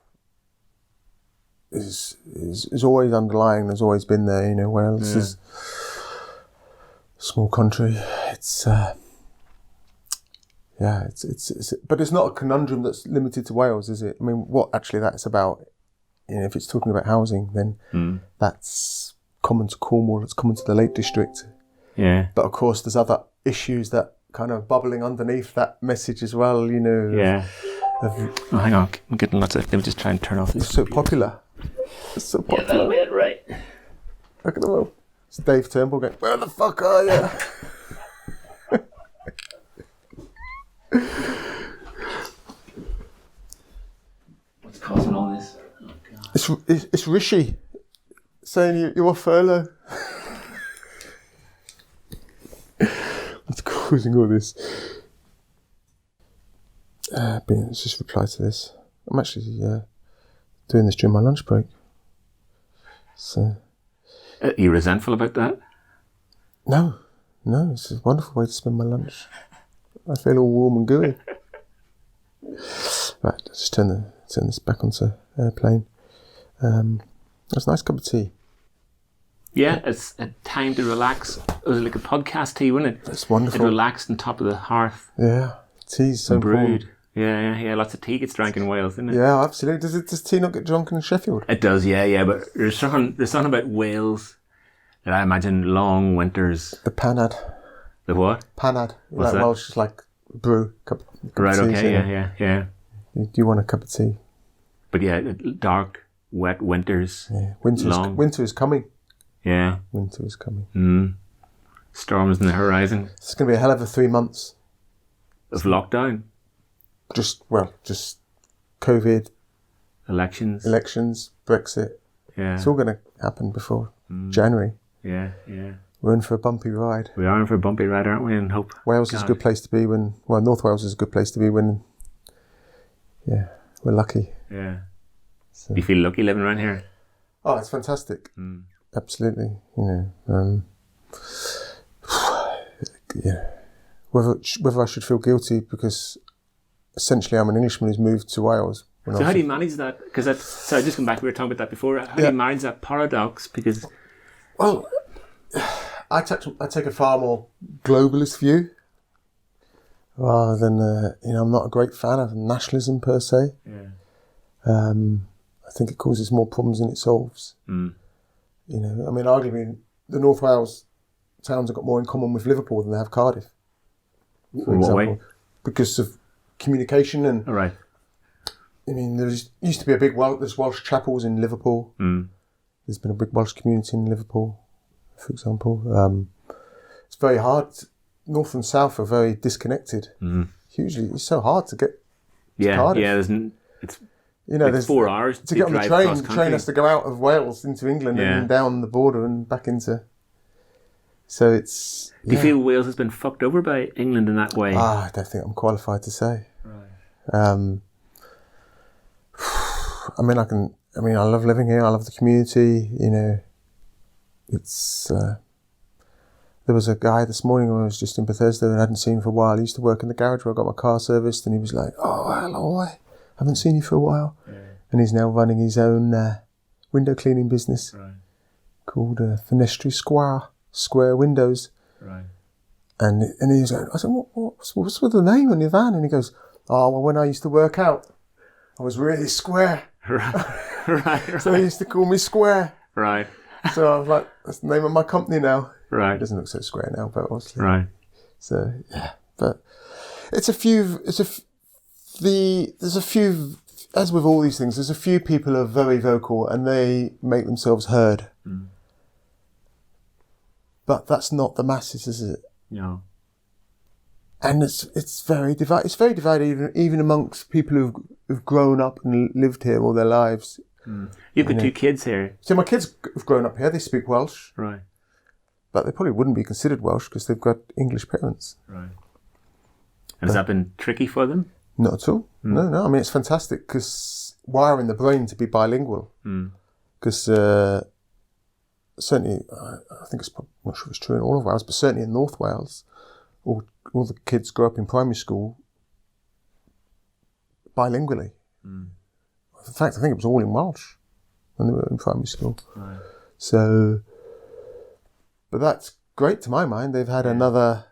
is always underlying. There's always been there. Wales is a small country. It's Yeah, but it's not a conundrum that's limited to Wales, is it? I mean, what actually that's about, if it's talking about housing, then that's common to Cornwall, it's common to the Lake District. Yeah. But of course, there's other issues that kind of bubbling underneath that message as well, Yeah. Hang on, I'm getting lots of... Let me just try and turn off this. It's so popular. It's so popular. Yeah, that'll be it, right. Look at them all. It's Dave Turnbull going, where the fuck are you? What's causing all this? Oh, God. It's Rishi saying you're off furlough. What's causing all this? Let's just reply to this. I'm actually doing this during my lunch break. So, Are you resentful about that? No, it's a wonderful way to spend my lunch. I feel all warm and gooey. Right, let's just turn this back onto airplane. That's a nice cup of tea. Yeah, it's a time to relax. It was like a podcast tea, wasn't it? It's wonderful. It relaxed on top of the hearth. Yeah, tea's so brewed. important. Yeah. Lots of tea gets drank in Wales, doesn't it? Yeah, absolutely. Does tea not get drunk in Sheffield? It does, yeah. But there's something about Wales that I imagine long winters. The panad. The what? Panad. What's that? Welsh is like brew. Cup Right, of tea, okay, yeah. Do you want a cup of tea? But yeah, dark, wet winters. Yeah, long. winter is coming. Yeah. Winter is coming. Storms in the horizon. It's going to be a hell of a 3 months. Of lockdown. Just COVID. Elections. Brexit. Yeah. It's all going to happen before January. Yeah. We're in for a bumpy ride. We are in for a bumpy ride, aren't we? And hope. Wales is a good place to be North Wales is a good place to be when, we're lucky. Yeah. So. Do you feel lucky living around here? Oh, it's fantastic. Absolutely. Whether I should feel guilty because essentially I'm an Englishman who's moved to Wales. So how do you manage that? Because I just come back, we were talking about that before. How do you manage that paradox? Because... Well, I take a far more globalist view rather than, I'm not a great fan of nationalism per se. Yeah. I think it causes more problems than it solves. Arguably the North Wales towns have got more in common with Liverpool than they have Cardiff. For example, what way? Because of communication and... All right. there used to be there's Welsh chapels in Liverpool. There's been a big Welsh community in Liverpool, for example. It's very hard. North and South are very disconnected. Hugely. It's so hard to get to Cardiff. Yeah, there's it's 4 hours to get on the train. The train has to go out of Wales into England and then down the border and back into... So it's... Do you feel Wales has been fucked over by England in that way? I don't think I'm qualified to say. Right. I love living here. I love the community. It's... There was a guy this morning when I was just in Bethesda that I hadn't seen for a while. He used to work in the garage where I got my car serviced, and he was like, "Oh, hello, I haven't seen you for a while." Yeah. And he's now running his own window cleaning business called Fenestri Square Windows. Right. And he was like, I said, what's with the name on your van? And he goes, "Oh, well, when I used to work out, I was really square." Right. So he used to call me Square. Right. So I was like, that's the name of my company now. Right. It doesn't look so square now, but obviously. Right. So, yeah. But there's a few, as with all these things, there's a few people who are very vocal and they make themselves heard. But that's not the masses, is it? No. And it's very divided. It's very divided even amongst people who've grown up and lived here all their lives. You've got 2 kids here. So my kids have grown up here. They speak Welsh. Right. But they probably wouldn't be considered Welsh because they've got English parents. Right. And has that been tricky for them? Not at all. No. I mean, it's fantastic because wiring the brain to be bilingual. Because certainly, I think I'm not sure if it's true in all of Wales, but certainly in North Wales, all the kids grow up in primary school bilingually. In fact, I think it was all in Welsh when they were in primary school. Right. So, but that's great to my mind. They've had another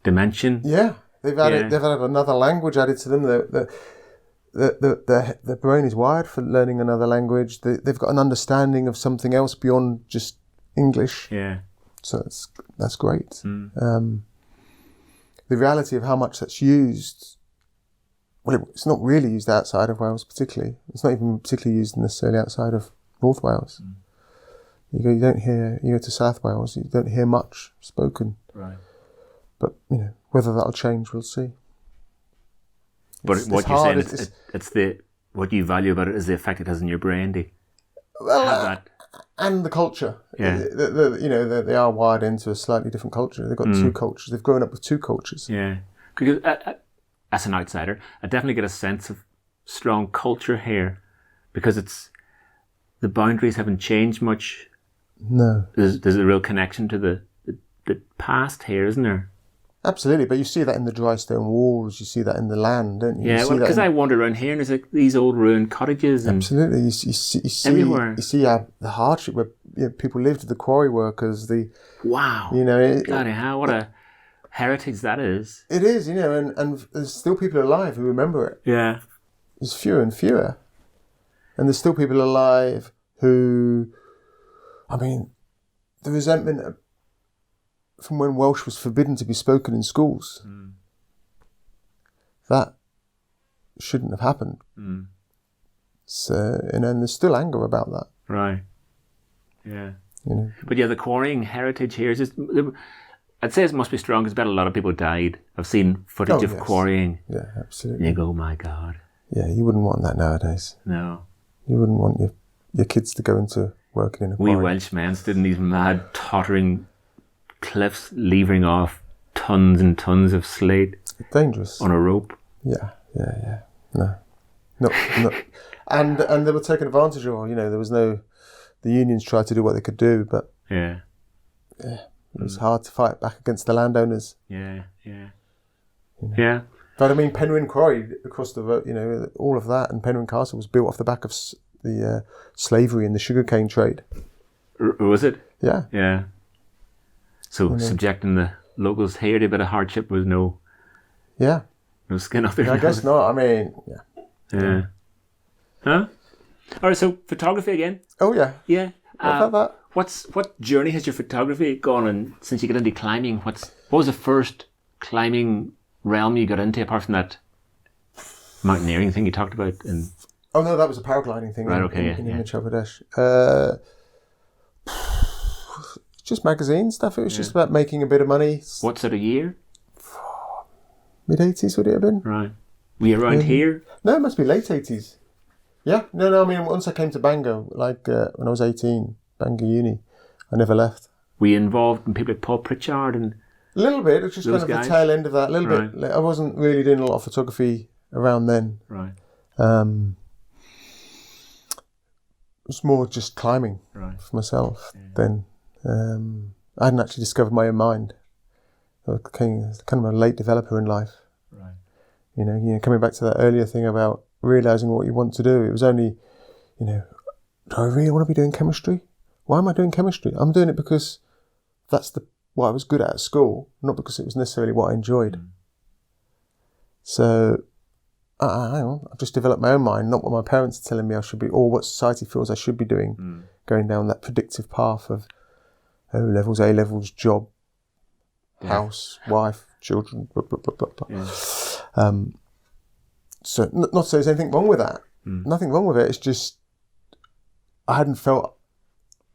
dimension. Yeah. They've had another language added to them. Their brain is wired for learning another language. They've got an understanding of something else beyond just English. Yeah. So that's great. The reality of how much that's used, well, it's not really used outside of Wales particularly. It's not even particularly used necessarily outside of North Wales. You go to South Wales, you don't hear much spoken. Right. But, whether that'll change, we'll see. But what you're saying, it's what you value about it is the effect it has on your brain. And the culture. Yeah. They are wired into a slightly different culture. They've got two cultures. They've grown up with two cultures. Yeah. Because as an outsider, I definitely get a sense of strong culture here because the boundaries haven't changed much. No. There's a real connection to the past here, isn't there? Absolutely, but you see that in the dry stone walls, you see that in the land, don't you? Yeah, because I wander around here and there's like these old ruined cottages. And absolutely, you see everywhere. You see the hardship where people lived, the quarry workers, wow. Bloody hell, what a heritage that is. It is, and there's still people alive who remember it. Yeah. There's fewer and fewer. And there's still people alive who, the resentment from when Welsh was forbidden to be spoken in schools. That shouldn't have happened. So, and there's still anger about that. Right. Yeah. But the quarrying heritage here is just, I'd say it must be strong because I bet a lot of people died. I've seen footage of quarrying. Yeah, absolutely. And you go, oh my God. Yeah, you wouldn't want that nowadays. No. You wouldn't want your kids to go into working in a quarry. We Welsh men stood in these mad, tottering cliffs, levering off tons and tons of slate. It's dangerous. On a rope. Yeah. No. And they were taken advantage of. There was the unions tried to do what they could do, but yeah, it was hard to fight back against the landowners. Yeah. But Penrhyn Quarry across the road, all of that, and Penrhyn Castle was built off the back of the slavery and the sugarcane trade. Was it? Yeah. Yeah. So subjecting the locals here to a bit of hardship was no skin off their nose. I guess not. Yeah. Huh? All right. So photography again. Oh yeah. Yeah. What about that? What journey has your photography gone on since you got into climbing? What was the first climbing realm you got into apart from that mountaineering thing you talked about? Oh no, that was a paragliding thing. Right. In Himachal Pradesh. Just magazine stuff. It was just about making a bit of money. What sort of year? Mid-80s would it have been? Right. Were you around here? No, it must be late 80s. Yeah. No, once I came to Bangor, when I was 18, Bangor Uni, I never left. Were you involved in people like Paul Pritchard and... A little bit. It was just kind of the tail end of that. A little bit. I wasn't really doing a lot of photography around then. Right. It was more just climbing for myself then. I hadn't actually discovered my own mind. I was kind of a late developer in life. Right. Coming back to that earlier thing about realising what you want to do, it was only, do I really want to be doing chemistry? Why am I doing chemistry? I'm doing it because that's what I was good at school, not because it was necessarily what I enjoyed. So, I've just developed my own mind, not what my parents are telling me I should be, or what society feels I should be doing, going down that predictive path of O-levels, A-levels, job, house, wife, children, blah, blah, blah, blah, blah. Yeah. So, not to say there's anything wrong with that. Nothing wrong with it. It's just, I hadn't felt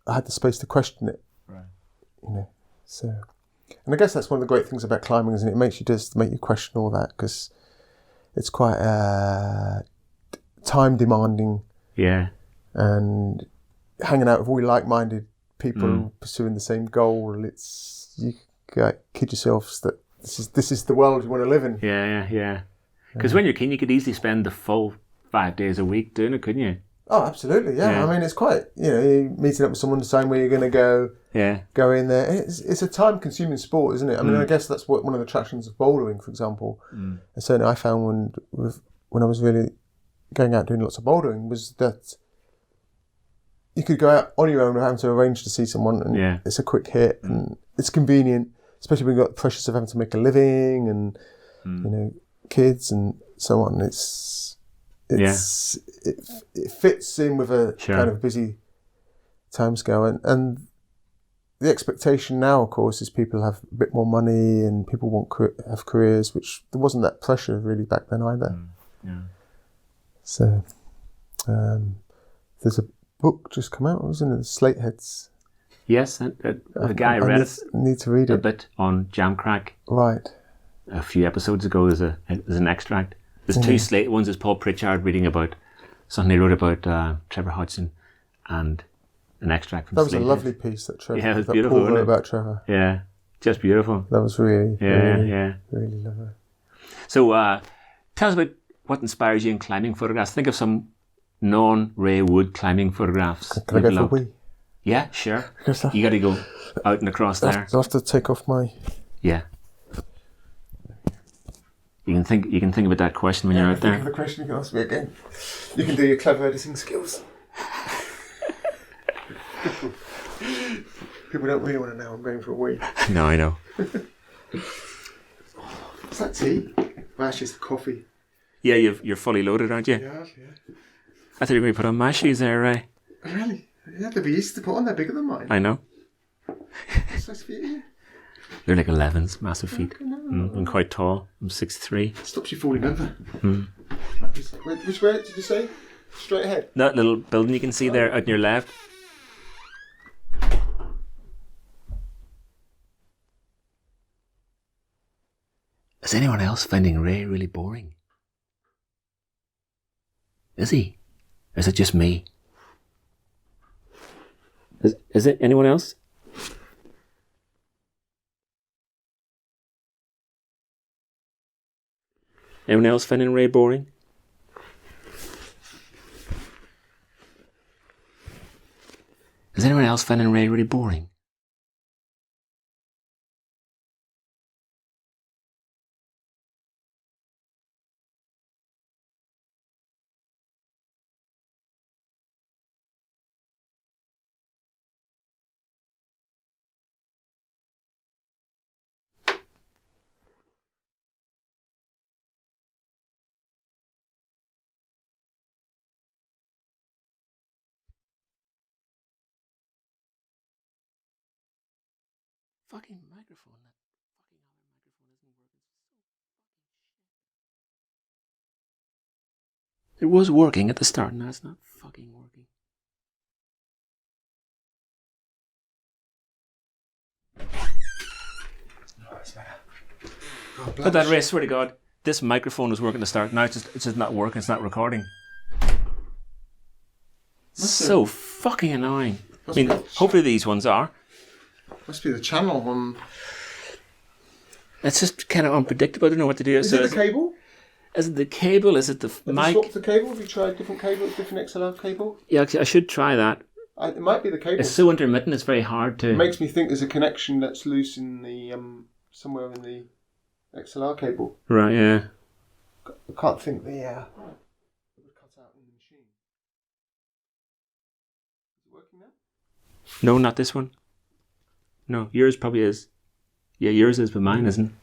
I had the space to question it. Right. So, and I guess that's one of the great things about climbing, isn't it? It makes you question all that, because it's quite time demanding. Yeah. And hanging out with all like-minded people pursuing the same goal, you kid yourselves that this is the world you want to live in. Yeah. Because when you're keen, you could easily spend the full 5 days a week doing it, couldn't you? Oh, absolutely, yeah. It's quite, you're meeting up with someone deciding where you're going to go. Yeah. Go in there. It's a time-consuming sport, isn't it? I guess that's one of the attractions of bouldering, for example. And certainly I found when I was really going out doing lots of bouldering was that you could go out on your own without having to arrange to see someone, and it's a quick hit, and it's convenient, especially when you've got the pressures of having to make a living, and kids and so on. It fits in with a kind of busy timescale, and the expectation now, of course, is people have a bit more money and people want have careers, which there wasn't that pressure really back then either. So there's a book just come out, wasn't it? Slateheads. Yes, the guy read it. Need to read it a bit on Jamcrack. Right. A few episodes ago, there's an extract. There's two Slate ones. There's Paul Pritchard reading about something he wrote about Trevor Hodgson, and an extract from That was Slate. a lovely piece that Trevor. Yeah, it was beautiful. Paul wrote about Trevor. Yeah, just beautiful. That was really really lovely. So, tell us about what inspires you in climbing photographs. Think of some non-Ray Wood climbing photographs. Can I go for a wee? Yeah, sure. You got to go out and across there. I'll have to take off my... Yeah. You can think about that question when you're out there. Think of the question you can ask me again. You can do your clever editing skills. People don't really want to know I'm going for a wee. No, I know. Is that tea? Well, actually, it's the coffee. Yeah, you're fully loaded, aren't you? Yeah. I thought you were going to put on my shoes there, Ray. Really? Yeah, they'd be easy to put on. They're bigger than mine. I know. It's nice for you. They're like 11s, massive feet. I'm quite tall. I'm 6'3". Stops you falling over. Which way did you say? Straight ahead? That little building you can see there out on your left. Is anyone else finding Ray really boring? Is he? Or is it just me? Is it anyone else? Anyone else finding Ray boring? Is anyone else finding Ray really boring? Fucking microphone. That fucking other microphone isn't working. It was working at the start, now it's not fucking working. Oh, it's better. But that, Ray, swear to God, this microphone was working at the start. Now it's just not working. It's not recording. So fucking annoying. I mean, hopefully these ones are. Must be the channel one. It's just kind of unpredictable. I don't know what to do. Is it the cable? Is it the cable? Is it the mic? Have you swapped the cable? Have you tried different cables, different XLR cable? Yeah, actually, I should try that. It might be the cable. It's so intermittent. It's very hard to. It makes me think there's a connection that's loose in the somewhere in the XLR cable. Right. Yeah. I can't think the it was cut out in the machine. Is it working now? No, not this one. No, yours probably is. Yeah, yours is, but mine isn't.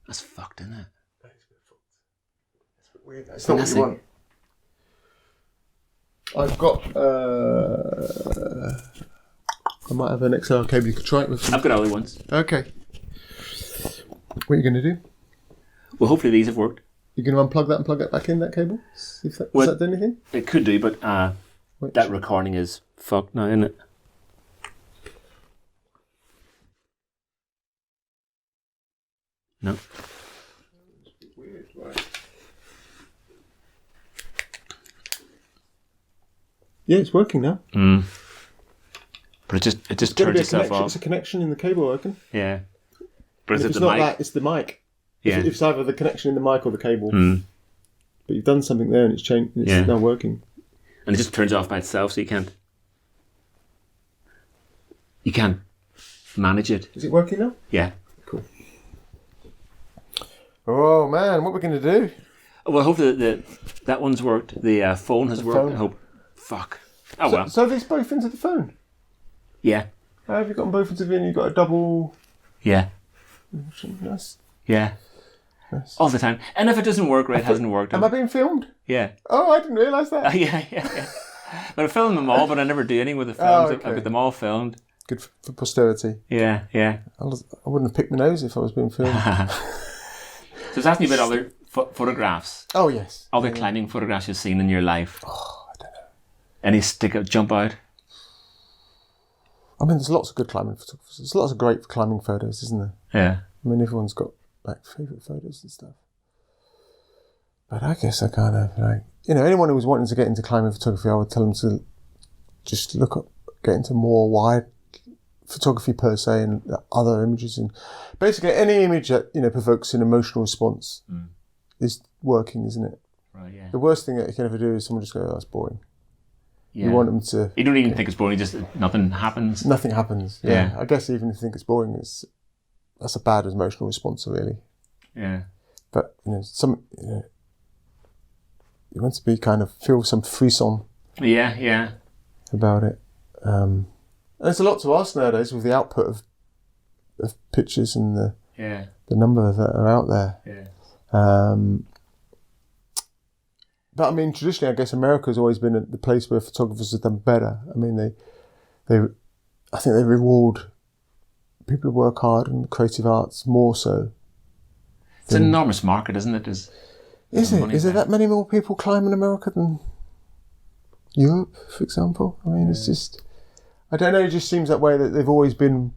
That's fucked, isn't it? That is a bit fucked. It's a bit weird. It's not what you want. I've got. I might have an XLR cable you could try it with. I've got other ones. Okay. What are you going to do? Well, hopefully these have worked. You're going to unplug that and plug it back in, that cable? Does that do anything? It could do, but that recording is fucked now, isn't it? No. Weird, right? Yeah, it's working now. But it just turns itself off. It's a connection in the cable, I reckon. Yeah. But is it it's the not mic? that, it's the mic. Yeah. It's either the connection in the mic or the cable. But you've done something there and it's changed. It's now working. And it just turns off by itself, so you can't manage it. Is it working now? Yeah. Cool. Oh man, what are we going to do? Well, hopefully that one's worked. The phone has worked. phone. I hope. Fuck. Oh well. So these both into the phone? Yeah. How have you got them both into the phone? You've got a double... Yeah. Nice. Yeah. Yes. all the time. And if it doesn't work right, it hasn't worked. Am I being filmed? Yeah. Oh, I didn't realise that. Yeah. But I film them all, but I never do anything with the films. okay. I've got them all filmed. Good for posterity. Yeah. I wouldn't have picked my nose if I was being filmed. So it's asking you about other photographs. Oh, yes. Other climbing photographs you've seen in your life. Oh, I don't know. Any jump out? I mean, there's lots of good climbing photographers. There's lots of great climbing photos, isn't there? Yeah. I mean, everyone's got like favourite photos and stuff. But I guess I kind of like, anyone who was wanting to get into climbing photography, I would tell them to just get into more wide photography per se and other images. And basically any image that, provokes an emotional response is working, isn't it? Right, yeah. The worst thing that you can ever do is someone just go, oh, that's boring. Yeah. You want them to... You don't even think it's boring, just nothing happens. Nothing happens, yeah. I guess even if you think it's boring, that's a bad emotional response, really. Yeah. But, you want to be feel some frisson. Yeah. About it. And it's a lot to ask nowadays with the output of pictures and the number that are out there. Yeah. But I mean, traditionally, I guess America's always been the place where photographers have done better. I mean, I think they reward people who work hard in creative arts more so. It's an enormous market, isn't it? Is it? Is there that many more people climb in America than Europe, for example? I mean, it's just... I don't know, it just seems that way, that they've always been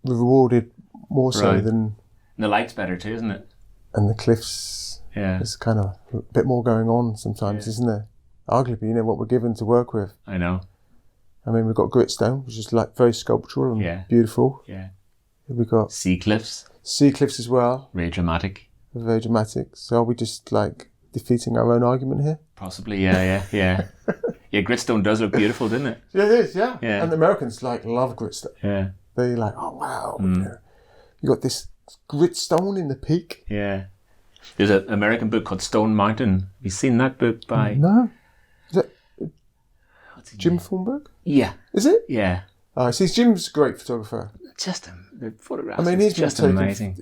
rewarded more so than... And the light's better too, isn't it? And the cliffs, there's kind of a bit more going on sometimes, isn't there? Arguably, what we're given to work with. I know. I mean, we've got gritstone, which is very sculptural and beautiful. Yeah. We've got... Sea cliffs as well. Very dramatic. Very dramatic. So are we just defeating our own argument here? Possibly, yeah. Yeah, gritstone does look beautiful, doesn't it? Yeah, it is, yeah. And the Americans love gritstone. Yeah. They're like, oh wow, you got this gritstone in the peak. Yeah. There's an American book called Stone Mountain. Have you seen that book by... No. Is that Jim Thornburg? Yeah. Is it? Yeah. Oh, see, Jim's a great photographer. Just the photographs. I mean, he's just been amazing.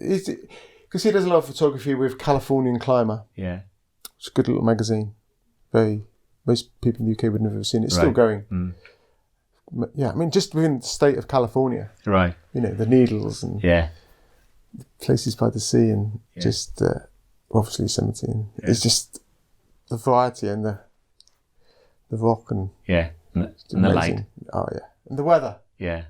Because he does a lot of photography with Californian Climber. Yeah. It's a good little magazine. Most people in the UK would never have seen it. It's still going. Yeah, I mean, just within the state of California. Right. The Needles and places by the sea and just obviously Yosemite. And it's just the variety and the rock and and the light. Oh yeah, and the weather. Yeah.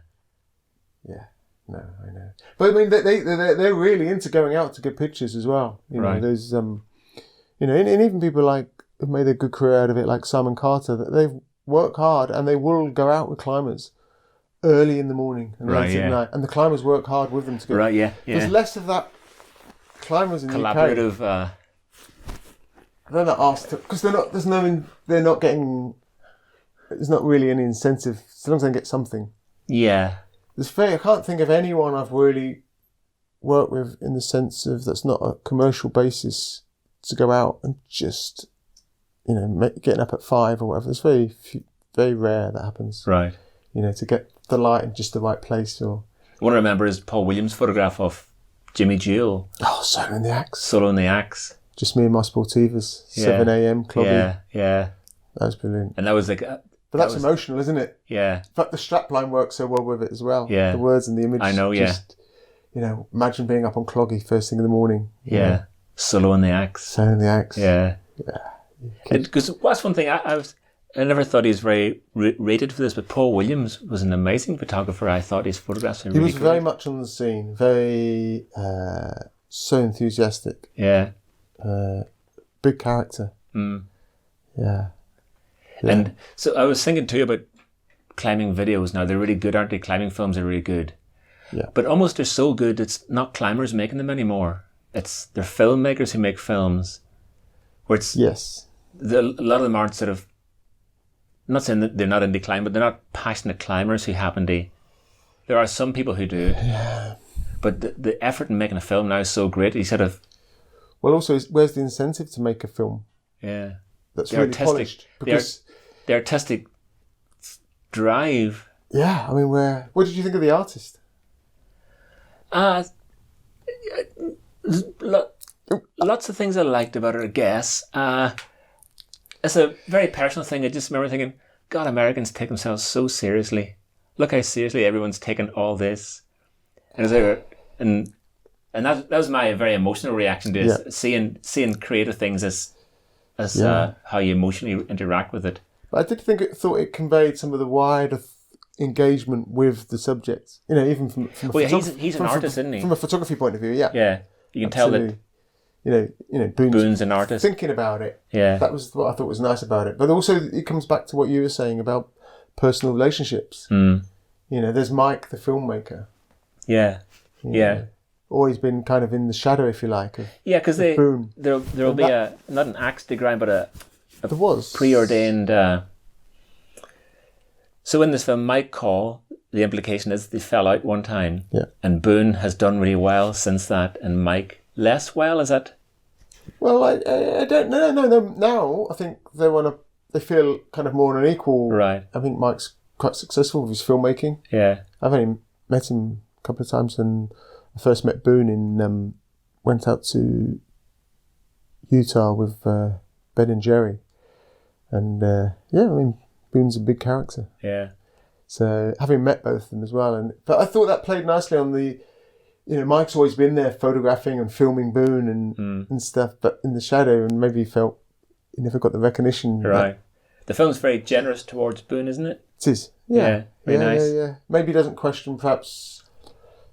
No, I know. But I mean, they're really into going out to get pictures as well. There's and even people who've made a good career out of it, like Simon Carter, that they work hard and they will go out with climbers early in the morning and late at night, and the climbers work hard with them to go. Right, yeah. There's less of that climbers in collaborative. the UK. They're not asked to, because they're not getting. There's not really any incentive as long as they get something. Yeah. I can't think of anyone I've really worked with in the sense of that's not a commercial basis to go out and just, getting up at 5 or whatever. It's very rare that happens. Right. To get the light in just the right place. Or what I remember is Paul Williams' photograph of Jimmy Jewell. Oh, Solo in the Axe. Solo in the Axe. Just me and my Sportivas. 7 a.m. clubbing. Yeah. That was brilliant. And that was but that's emotional, isn't it? Yeah. In fact, the strapline works so well with it as well. Yeah. The words and the image. I know, just, imagine being up on Cloggy first thing in the morning. Yeah. Solo in the Axe. Solo in the Axe. Yeah. Because that's one thing I never thought he was very rated for this, but Paul Williams was an amazing photographer. I thought his photographs were really He was very much on the scene, very so enthusiastic. Yeah. Big character. Yeah. And so I was thinking too about climbing videos now. They're really good, aren't they? Climbing films are really good. Yeah. But almost they're so good, it's not climbers making them anymore. They're filmmakers who make films. Where it's... Yes. A lot of them aren't sort of... I'm not saying that they're not into climb, but they're not passionate climbers who happen to... There are some people who do. Yeah. But the effort in making a film now is so great. You sort of... Well, also, where's the incentive to make a film? Yeah. That's really polished. Because the artistic drive. Yeah, I mean, what did you think of the artist? The Lots of things I liked about it, I guess. It's a very personal thing. I just remember thinking, God, Americans take themselves so seriously. Look how seriously everyone's taken all this. And that was my very emotional reaction to it, seeing creative things as how you emotionally interact with it. But I thought it conveyed some of the wider engagement with the subject. You know, even from he's an artist, isn't he? From a photography point of view, yeah. Yeah, you can tell that. You know, Boone's an artist. Thinking about it. Yeah, that was what I thought was nice about it. But also, it comes back to what you were saying about personal relationships. You know, there's Mike, the filmmaker. Yeah, Always been kind of in the shadow, if you like. Because there'll be not an axe to grind, but there was preordained. So in this film, Mike Call, the implication is they fell out one time, and Boone has done really well since that, and Mike less well. Is that? Well, I don't know. No. Now I think they feel kind of more on an equal. Right. I think Mike's quite successful with his filmmaking. Yeah. I've only met him a couple of times, and I first met Boone went out to Utah with Ben and Jerry, and I mean Boone's a big character. Yeah. So having met both of them as well, but I thought that played nicely on the. You know, Mike's always been there photographing and filming Boone and stuff, but in the shadow, and maybe he felt he never got the recognition. Right. The film's very generous towards Boone, isn't it? It is. Yeah. Very nice. Yeah. Maybe he doesn't question perhaps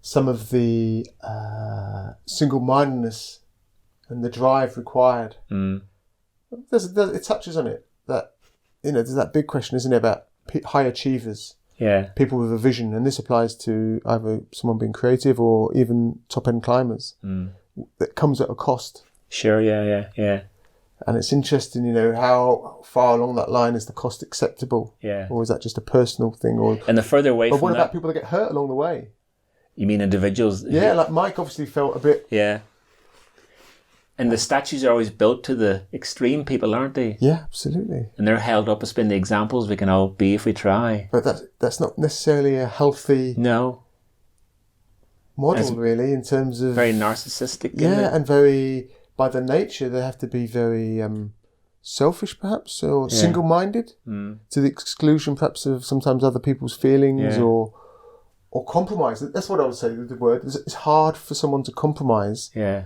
some of the single-mindedness and the drive required. It touches on it. That, you know, there's that big question, isn't it, about high achievers. Yeah. People with a vision, and this applies to either someone being creative or even top-end climbers. That comes at a cost. Sure, yeah. And it's interesting, you know, how far along that line is the cost acceptable? Yeah. Or is that just a personal thing? And the further away from that... But what about people that get hurt along the way? You mean individuals? Yeah, like Mike obviously felt a bit... Yeah. And the statues are always built to the extreme people, aren't they? Yeah, absolutely. And they're held up as being the examples we can all be if we try. But that's not necessarily a healthy model, really, in terms of... Very narcissistic, yeah, and very... By their nature, they have to be very selfish, perhaps, or single-minded, to the exclusion, perhaps, of sometimes other people's feelings or compromise. That's what I would say, the word. It's hard for someone to compromise. Yeah.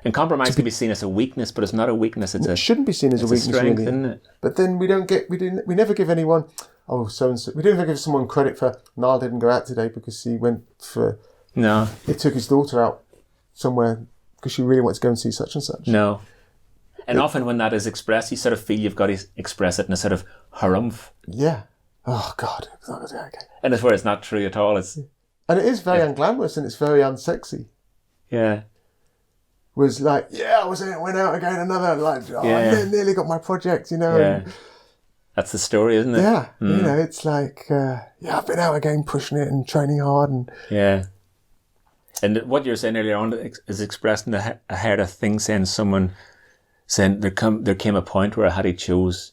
And compromise can be seen as a weakness, but it's not a weakness. It shouldn't be seen as a weakness, strength, really. Isn't it? But then we never give anyone, so and so. We don't even give someone credit for Niall didn't go out today because he went for. No. He took his daughter out somewhere because she really wants to go and see such and such. No. And often when that is expressed, you sort of feel you've got to express it in a sort of harumph. Yeah. Oh God. Okay. And it's where it's not true at all. And it is very unglamorous and it's very unsexy. Yeah. Was like, I went out again, another, like, I nearly got my project, you know. Yeah. That's the story, isn't it? Yeah. You know, it's like, I've been out again pushing it and training hard. And yeah. And what you were saying earlier on is expressed in I heard a thing saying there came a point where I had to choose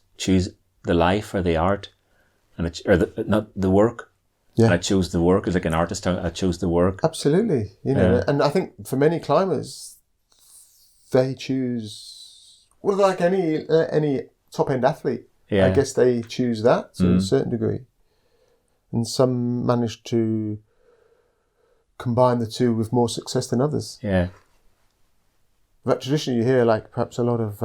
the life or the art, and not the work. Yeah. And I chose the work as like an artist. I chose the work. Absolutely. You know, and I think for many climbers, they choose, well, like any top-end athlete, I guess they choose that to a certain degree. And some manage to combine the two with more success than others. Yeah. But traditionally you hear, like, perhaps a lot of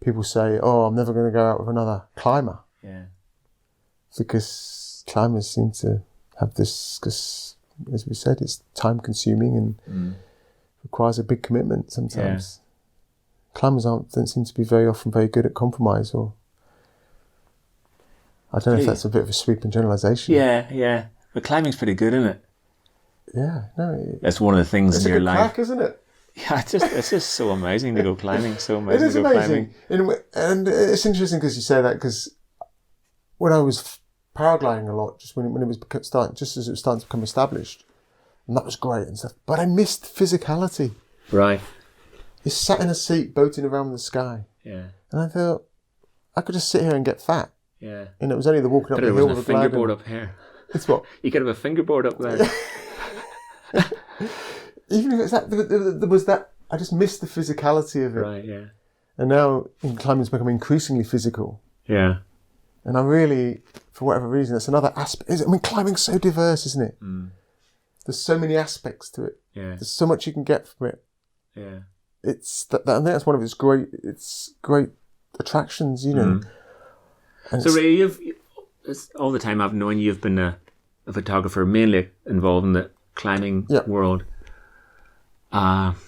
people say, I'm never going to go out with another climber. Yeah. Because climbers seem to have this, because, as we said, it's time-consuming and... requires a big commitment sometimes. Yeah. Climbers don't seem to be very often very good at compromise, or I don't know if that's a bit of a sweeping generalisation. Yeah. But climbing's pretty good, isn't it? Yeah, no. That's one of the things in your life. It's a good crack, isn't it? Yeah, it's just so amazing to go climbing. So amazing. It is amazing. And it's interesting because you say that, because when I was paragliding a lot, just when it was starting, just as it was starting to become established, and that was great and stuff. But I missed physicality. Right. You sat in a seat boating around the sky. Yeah. And I thought, I could just sit here and get fat. Yeah. And it was only the walking up the hill with a fingerboard up here. It's what? You could have a fingerboard up there. even if it's that, there was that, I just missed the physicality of it. Right, yeah. And now climbing's become increasingly physical. Yeah. And I really, for whatever reason, it's another aspect. I mean, climbing's so diverse, isn't it? Mm. There's so many aspects to it. Yeah. There's so much you can get from it. Yeah. It's I think that's one of its great attractions, you know. Mm. And So Ray, it's all the time I've known you've been a photographer mainly involved in the climbing world. Partly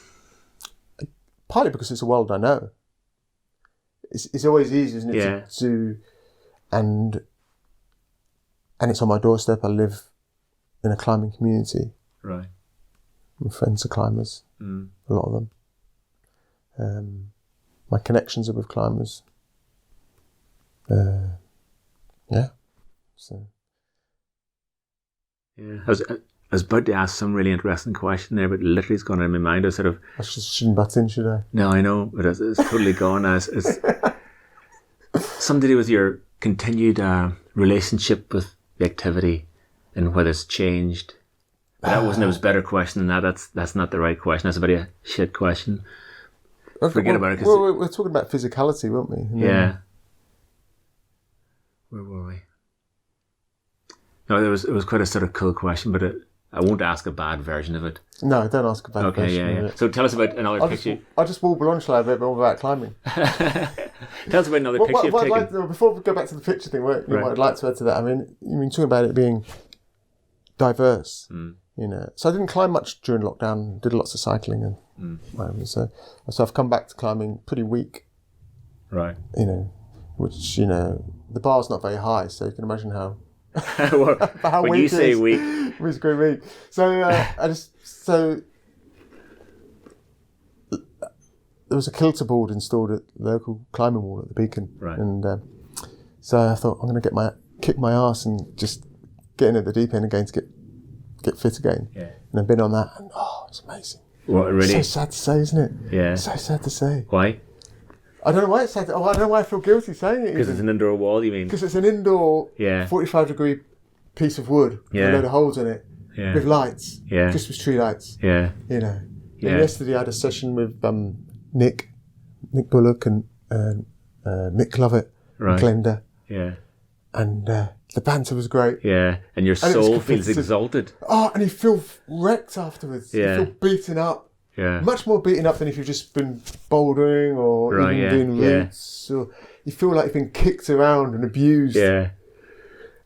because it's a world I know. It's always easy, isn't it, to and it's on my doorstep. I live in a climbing community. Right. My friends are climbers, a lot of them. My connections are with climbers. Yeah. So. Yeah. I was about to ask some really interesting question there, but literally it's gone out of my mind. I shouldn't butt in, should I? No, I know, but it's totally gone. It's something to do with your continued relationship with the activity and whether it's changed. But that wasn't a better question than that. That's not the right question. That's a very shit question. Forget about it. We're talking about physicality, weren't we? Yeah. Where were we? No, it was quite a sort of cool question, but I won't ask a bad version of it. No, don't ask a bad version of it. So tell us about another picture. I'll just warble on, shall I, a bit more about climbing. Tell us about another picture you've taken. Before we go back to the picture thing, what I'd like to add to that, I mean, talking about it being diverse, you know. So I didn't climb much during lockdown, did lots of cycling and so I've come back to climbing pretty weak. Right. You know, which, you know, the bar's not very high, so you can imagine how how when weak you say it is. weak, It was quite weak. So there was a kilter board installed at the local climbing wall at the Beacon, right? And so I thought I'm going to kick my ass and just get in at the deep end again to get fit again. Yeah. And I've been on that, and it's amazing. What, really? So sad to say, isn't it? Yeah. So sad to say. Why? I don't know why it's sad. I don't know why I feel guilty saying it. Because it's an indoor wall, you mean? Because it's an indoor 45-degree piece of wood with a load of holes in it with lights. Yeah. Christmas tree lights. Yeah. You know. Yeah. And yesterday I had a session with Nick Bullock and Mick Lovett and Glenda. Yeah. And the banter was great. Yeah. And your soul feels exalted. Oh, and you feel wrecked afterwards. Yeah. You feel beaten up. Yeah. Much more beaten up than if you've just been bouldering or even doing routes. Or you feel like you've been kicked around and abused. Yeah.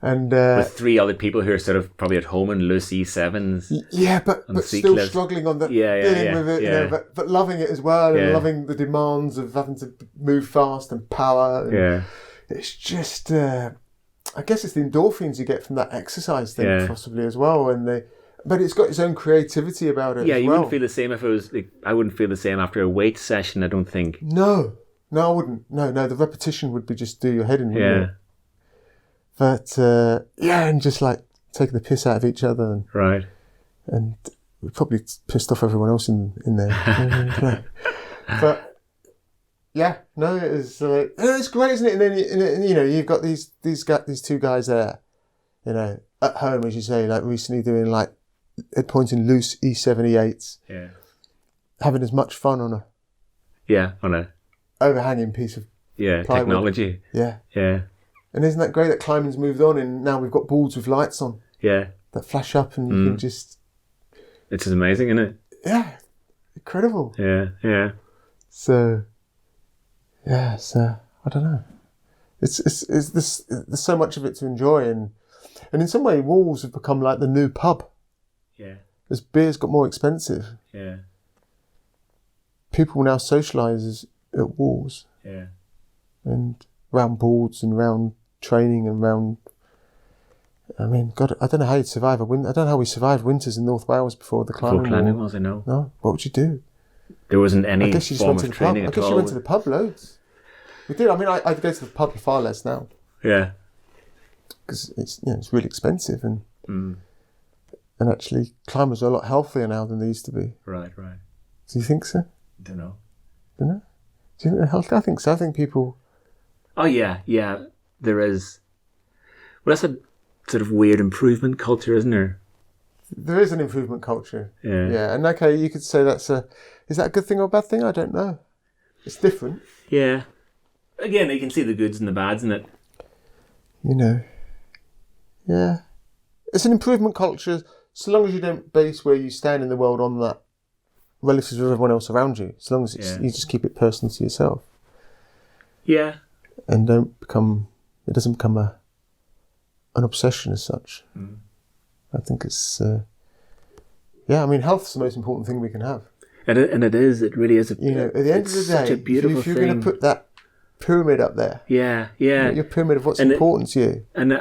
And with 3 other people who are sort of probably at home in loose E7s. Yeah, but still struggling on the dealing with it, you know, but loving it as well and loving the demands of having to move fast and power. And it's just, I guess it's the endorphins you get from that exercise thing possibly as well. But it's got its own creativity about it. Yeah, you wouldn't feel the same if it was. I wouldn't feel the same after a weight session, I don't think. No, I wouldn't. No, the repetition would be just do your head in. Yeah. It? But and just like taking the piss out of each other, and we probably pissed off everyone else in there. But it's great, isn't it? And then you know you've got these 2 guys there, you know, at home, as you say, like recently doing like at pointing loose E7, E8s, having as much fun on a overhanging piece of plywood. Technology. Yeah. And isn't that great that climbing's moved on and now we've got boards with lights on? Yeah. That flash up and you can just... It's amazing, isn't it? Yeah. Incredible. Yeah. So I don't know. There's so much of it to enjoy and in some way walls have become like the new pub. Yeah. As beer's got more expensive. Yeah. People now socialise at walls. Yeah. And round boards and round training and round... I mean, God, I don't know how you'd survive a winter. I don't know how we survived winters in North Wales before the climbing Before climbing was, I know. No? What would you do? There wasn't any form of training at all. I guess you went to the pub loads. We did. I mean, I go to the pub far less now. Yeah. Because it's really expensive and actually climbers are a lot healthier now than they used to be. Right. Do you think so? Don't know. Do you think they're healthy? I think so. I think people... Oh, yeah. There is... Well, that's a sort of weird improvement culture, isn't there? there is an improvement culture. Yeah. Yeah, and okay, you could say is that a good thing or a bad thing? I don't know. It's different. Yeah. Again, you can see the goods and the bads in it. You know. Yeah. It's an improvement culture so long as you don't base where you stand in the world on that relative to everyone else around you. As long as you just keep it personal to yourself. Yeah. And it doesn't become an obsession as such. I think it's, I mean, health's the most important thing we can have. And it really is. At the end of the day, such a beautiful if you're going to put that pyramid up there, your pyramid of what's important to you. And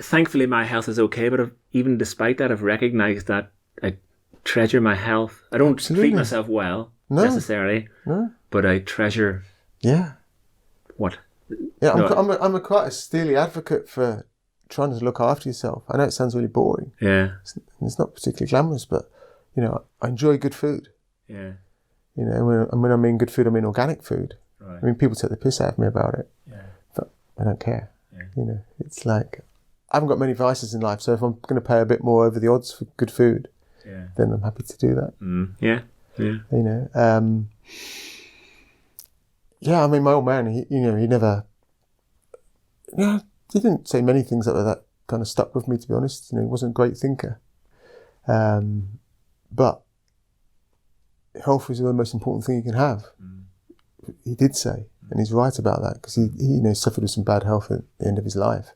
thankfully, my health is okay. But even despite that, I've recognised that I treasure my health. I don't treat myself well necessarily, but I treasure. Yeah. What? Yeah, I'm quite a steely advocate for trying to look after yourself. I know it sounds really boring. Yeah. It's not particularly glamorous, but I enjoy good food. Yeah. And when I mean good food, I mean organic food. Right. I mean, people take the piss out of me about it. Yeah. But I don't care. Yeah. It's like I haven't got many vices in life, so if I'm going to pay a bit more over the odds for good food, then I'm happy to do that. Yeah. Yeah. I mean, my old man, he never, he didn't say many things that were that kind of stuck with me, to be honest. He wasn't a great thinker. But health is the most important thing you can have. He did say, and he's right about that, because he suffered with some bad health at the end of his life.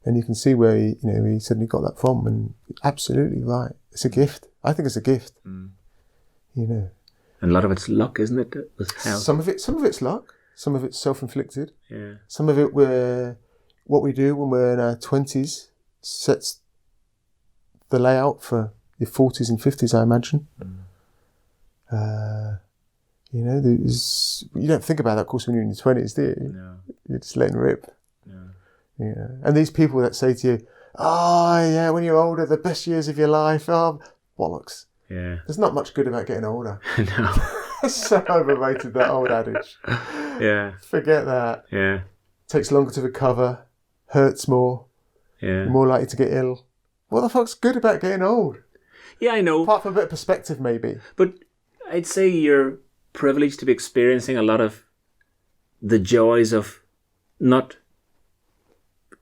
And you can see where he suddenly got that from, and absolutely right. It's a gift. I think it's a gift. And a lot of it's luck, isn't it? With health. Some of it's luck. Some of it's self-inflicted. Yeah. Some of it what we do when we're in our 20s sets the layout for your 40s and 50s, I imagine. You don't think about that, of course, when you're in your 20s, do you? No. You're just letting rip. No. And these people that say to you, when you're older, the best years of your life, bollocks. Yeah. There's not much good about getting older. No. It's so overrated, that old adage. Yeah. Forget that. Yeah. Takes longer to recover, hurts more, Yeah. you're more likely to get ill. What the fuck's good about getting old? Yeah, I know. Apart from a bit of perspective, maybe. But I'd say you're privileged to be experiencing a lot of the joys of not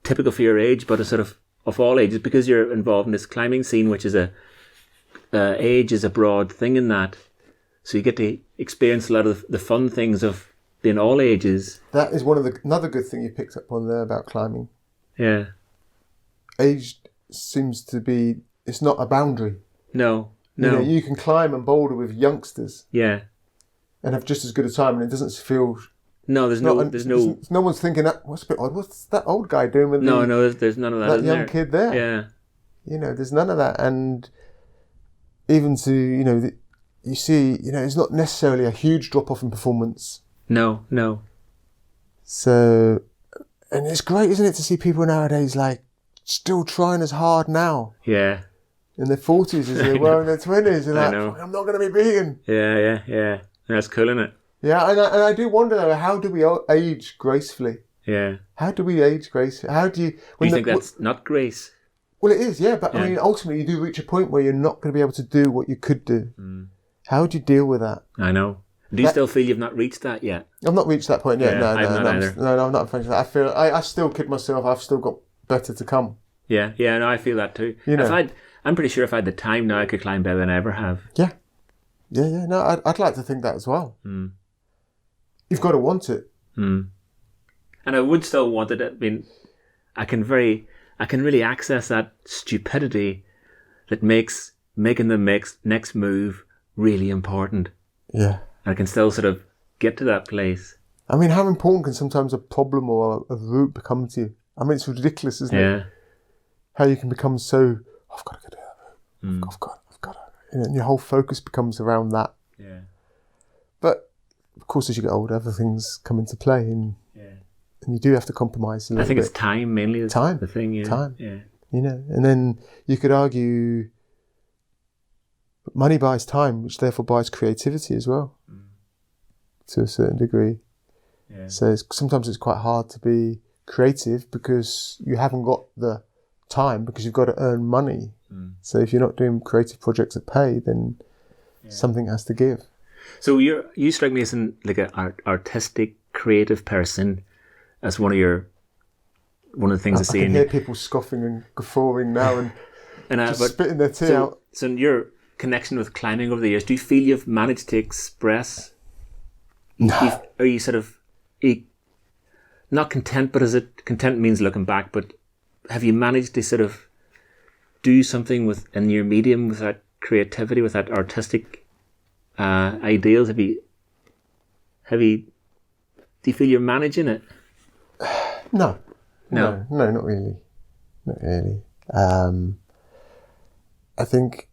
typical for your age, but a sort of all ages, because you're involved in this climbing scene, which is age is a broad thing in that. So you get to experience a lot of the fun things of being all ages. That is another good thing you picked up on there about climbing. Yeah. Age seems to be, it's not a boundary. No. You can climb and boulder with youngsters. Yeah. And have just as good a time, and it doesn't feel. No, there's no. No one's thinking that. What's a bit odd? What's that old guy doing with? There's none of that. That young kid there. Yeah. There's none of that, and even to you see, it's not necessarily a huge drop off in performance. No. So, and it's great, isn't it, to see people nowadays like still trying as hard now. Yeah. In their 40s as they were in their 20s, and like, I'm not going to be beaten. Yeah. That's cool, isn't it? Yeah, and I do wonder though, how do we age gracefully? Yeah. How do we age gracefully? How do you? Do you think that's not grace? Well, it is, yeah. But I mean, ultimately, you do reach a point where you're not going to be able to do what you could do. How do you deal with that? I know. Do you still feel you've not reached that yet? I've not reached that point yet. Yeah, No, I'm not finished. I feel I still kid myself. I've still got better to come. Yeah. No, I feel that too. I'm pretty sure if I had the time now, I could climb better than I ever have. Yeah. No, I'd like to think that as well. You've got to want it. And I would still want it. I mean, I can really access that stupidity that makes making the next move really important. Yeah. And I can still sort of get to that place. I mean, how important can sometimes a problem or a route become to you? I mean, it's ridiculous, isn't it? How you can become so, I've got to go do that route. I've got to. And your whole focus becomes around that. Yeah. But, of course, as you get older, other things come into play, and you do have to compromise a little bit. I think it's time, mainly. The thing, yeah. Time. Yeah. And then you could argue money buys time, which therefore buys creativity as well, to a certain degree. Yeah. So sometimes it's quite hard to be creative because you haven't got the time because you've got to earn money. So if you're not doing creative projects that pay, then something has to give. So you strike me as like an artistic, creative person. That's one of the things I see. I can hear people scoffing and guffawing now and just spitting their tea out. So in your connection with climbing over the years, do you feel you've managed to express? No. Are you sort of not content? But content means looking back? But have you managed to sort of do something in your medium with that creativity, with that artistic ideals? Do you feel you're managing it? No, not really. Not really. I think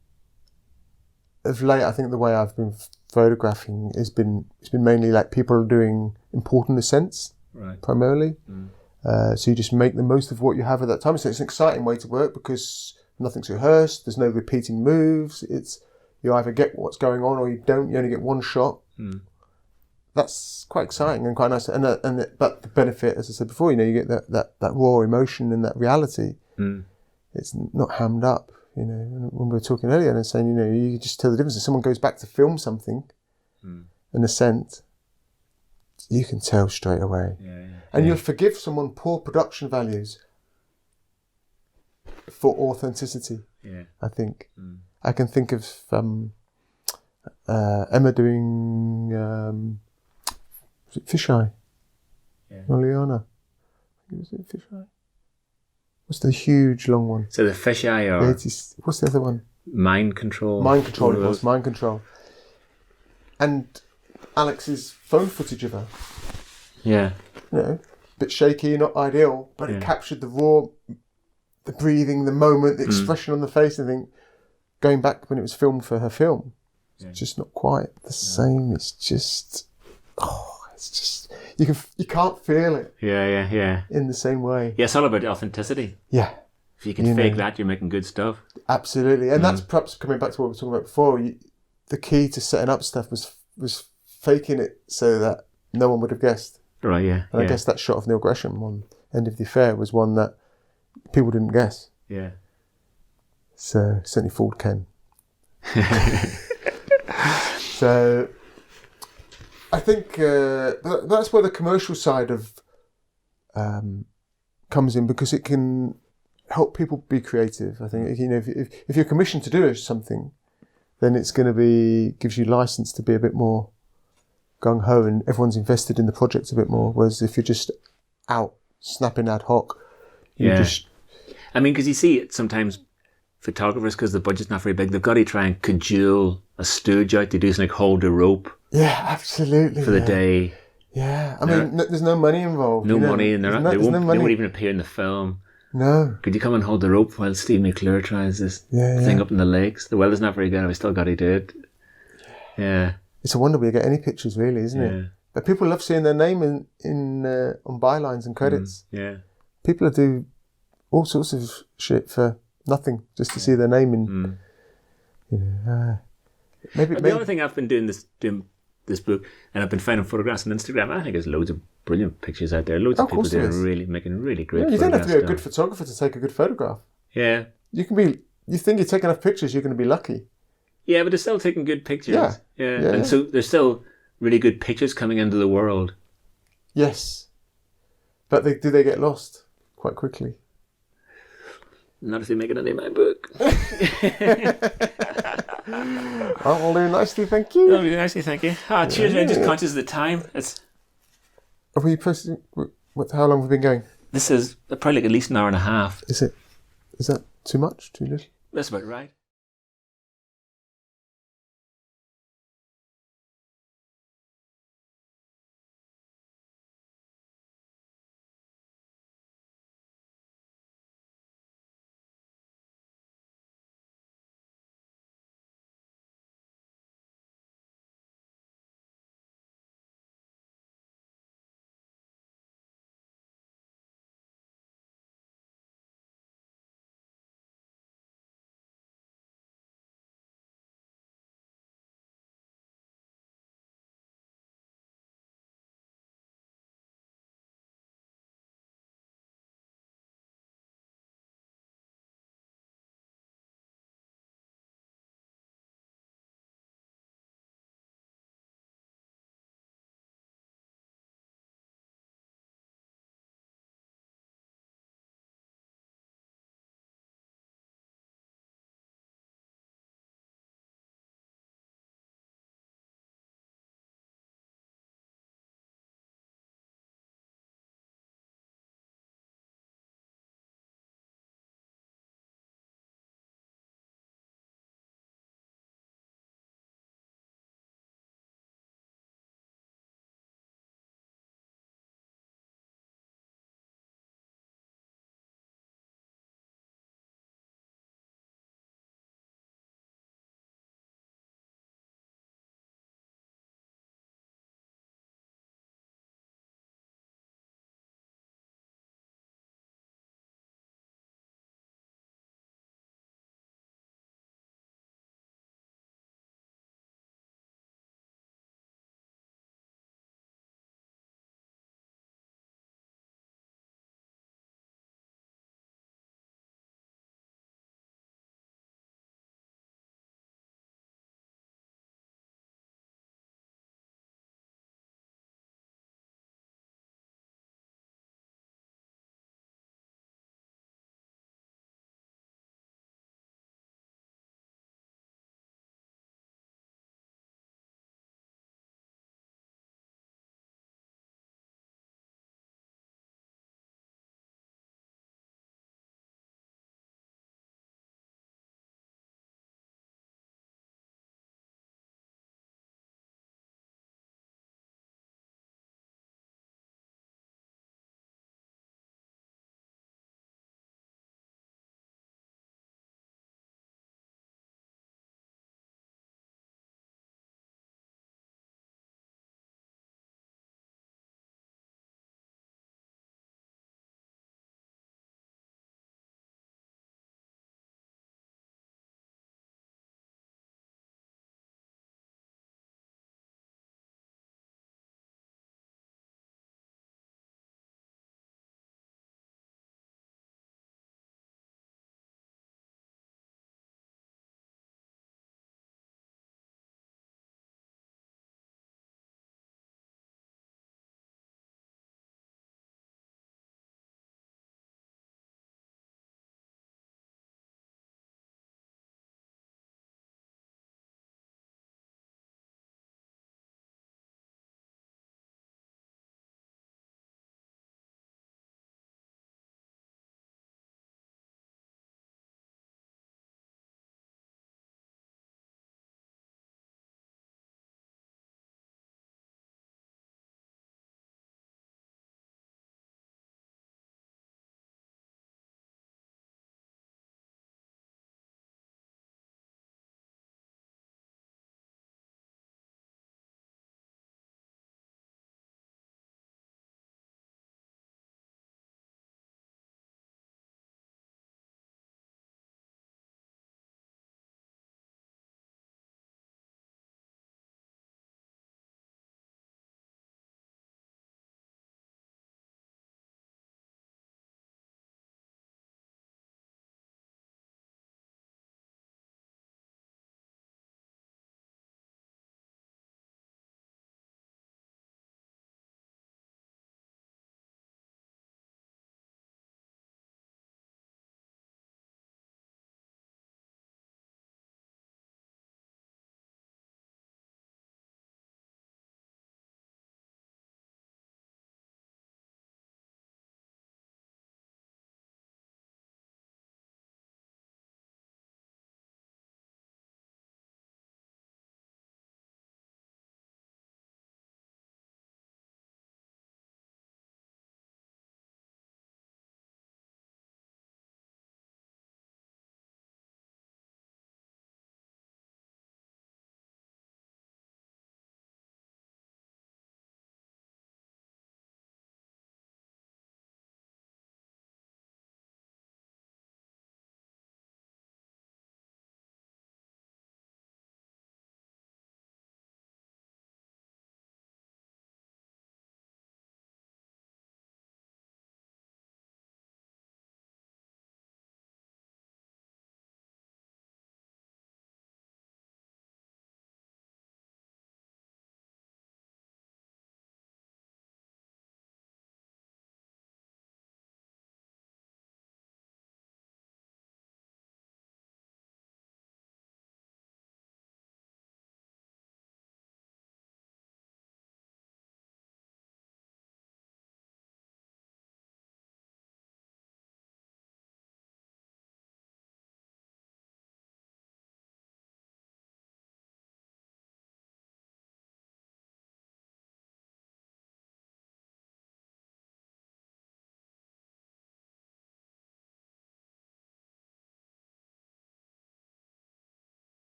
of late, the way I've been photographing it's been mainly like people doing important ascents, right, primarily. So you just make the most of what you have at that time. So it's an exciting way to work because nothing's rehearsed. There's no repeating moves. It's you either get what's going on or you don't. You only get one shot. That's quite exciting and quite nice. But the benefit, as I said before, you get that raw emotion and that reality. It's not hammed up. When we were talking earlier and saying, you can just tell the difference. If someone goes back to film something, an ascent, you can tell straight away. And you'll forgive someone poor production values for authenticity. I think. I can think of Emma doing was it Fisheye? Or Liana? Was it Fisheye? What's the huge long one? So the Fisheye or what's the other one? Mind Control. Mind Control. It was Mind Control. And Alex's phone footage of her. Yeah. A bit shaky, not ideal, but it captured the raw, the breathing, the moment, the expression on the face. I think going back when it was filmed for her film, it's just not quite the same. It's just, you can't feel it. Yeah. In the same way. Yeah, it's all about authenticity. Yeah. If you can fake that, you're making good stuff. Absolutely, and that's perhaps coming back to what we were talking about before. The key to setting up stuff was faking it so that no one would have guessed. Right. Yeah. And I guess that shot of Neil Gresham on End of the Affair was one that people didn't guess. Yeah. So certainly fooled Ken. So I think that's where the commercial side of comes in, because it can help people be creative. I think if you're commissioned to do something, then it's going to gives you license to be a bit more gung ho, and everyone's invested in the project a bit more. Whereas if you're just out snapping ad hoc, because you see it sometimes. Photographers, because the budget's not very big, they've got to try and cajole a stooge out to do something like hold the rope. Yeah, absolutely. For the day. Yeah, there's no money involved. No money, and they won't even appear in the film. No. Could you come and hold the rope while Steve McClure tries this thing up in the lakes? The weather's not very good, and we still got to do it. Yeah. It's a wonder we get any pictures, really, isn't it? But people love seeing their name in on bylines and credits. People do all sorts of shit for nothing, just to see their name in. Maybe the other thing I've been doing this book, and I've been finding photographs on Instagram. I think there's loads of brilliant pictures out there. Loads of people making really great. You don't have to be a good photographer to take a good photograph. Yeah, you can be. You think you take enough pictures, you're going to be lucky. Yeah, but they're still taking good pictures. Yeah. And so there's still really good pictures coming into the world. Yes, but do they get lost quite quickly? Not if they make it into my book. I'll do nicely, thank you. I'll do nicely, thank you. Cheers, I'm just conscious of the time. Are we posting? How long have we been going? This is probably like at least an hour and a half. Is it? Is that too much? Too little? That's about right.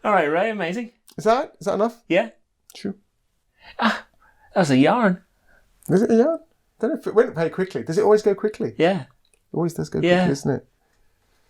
All right, Ray, amazing. Is that enough? Yeah. True. That was a yarn. Is it a yarn? I don't know if it went very quickly. Does it always go quickly? Yeah. It always does go Yeah. quickly, isn't it?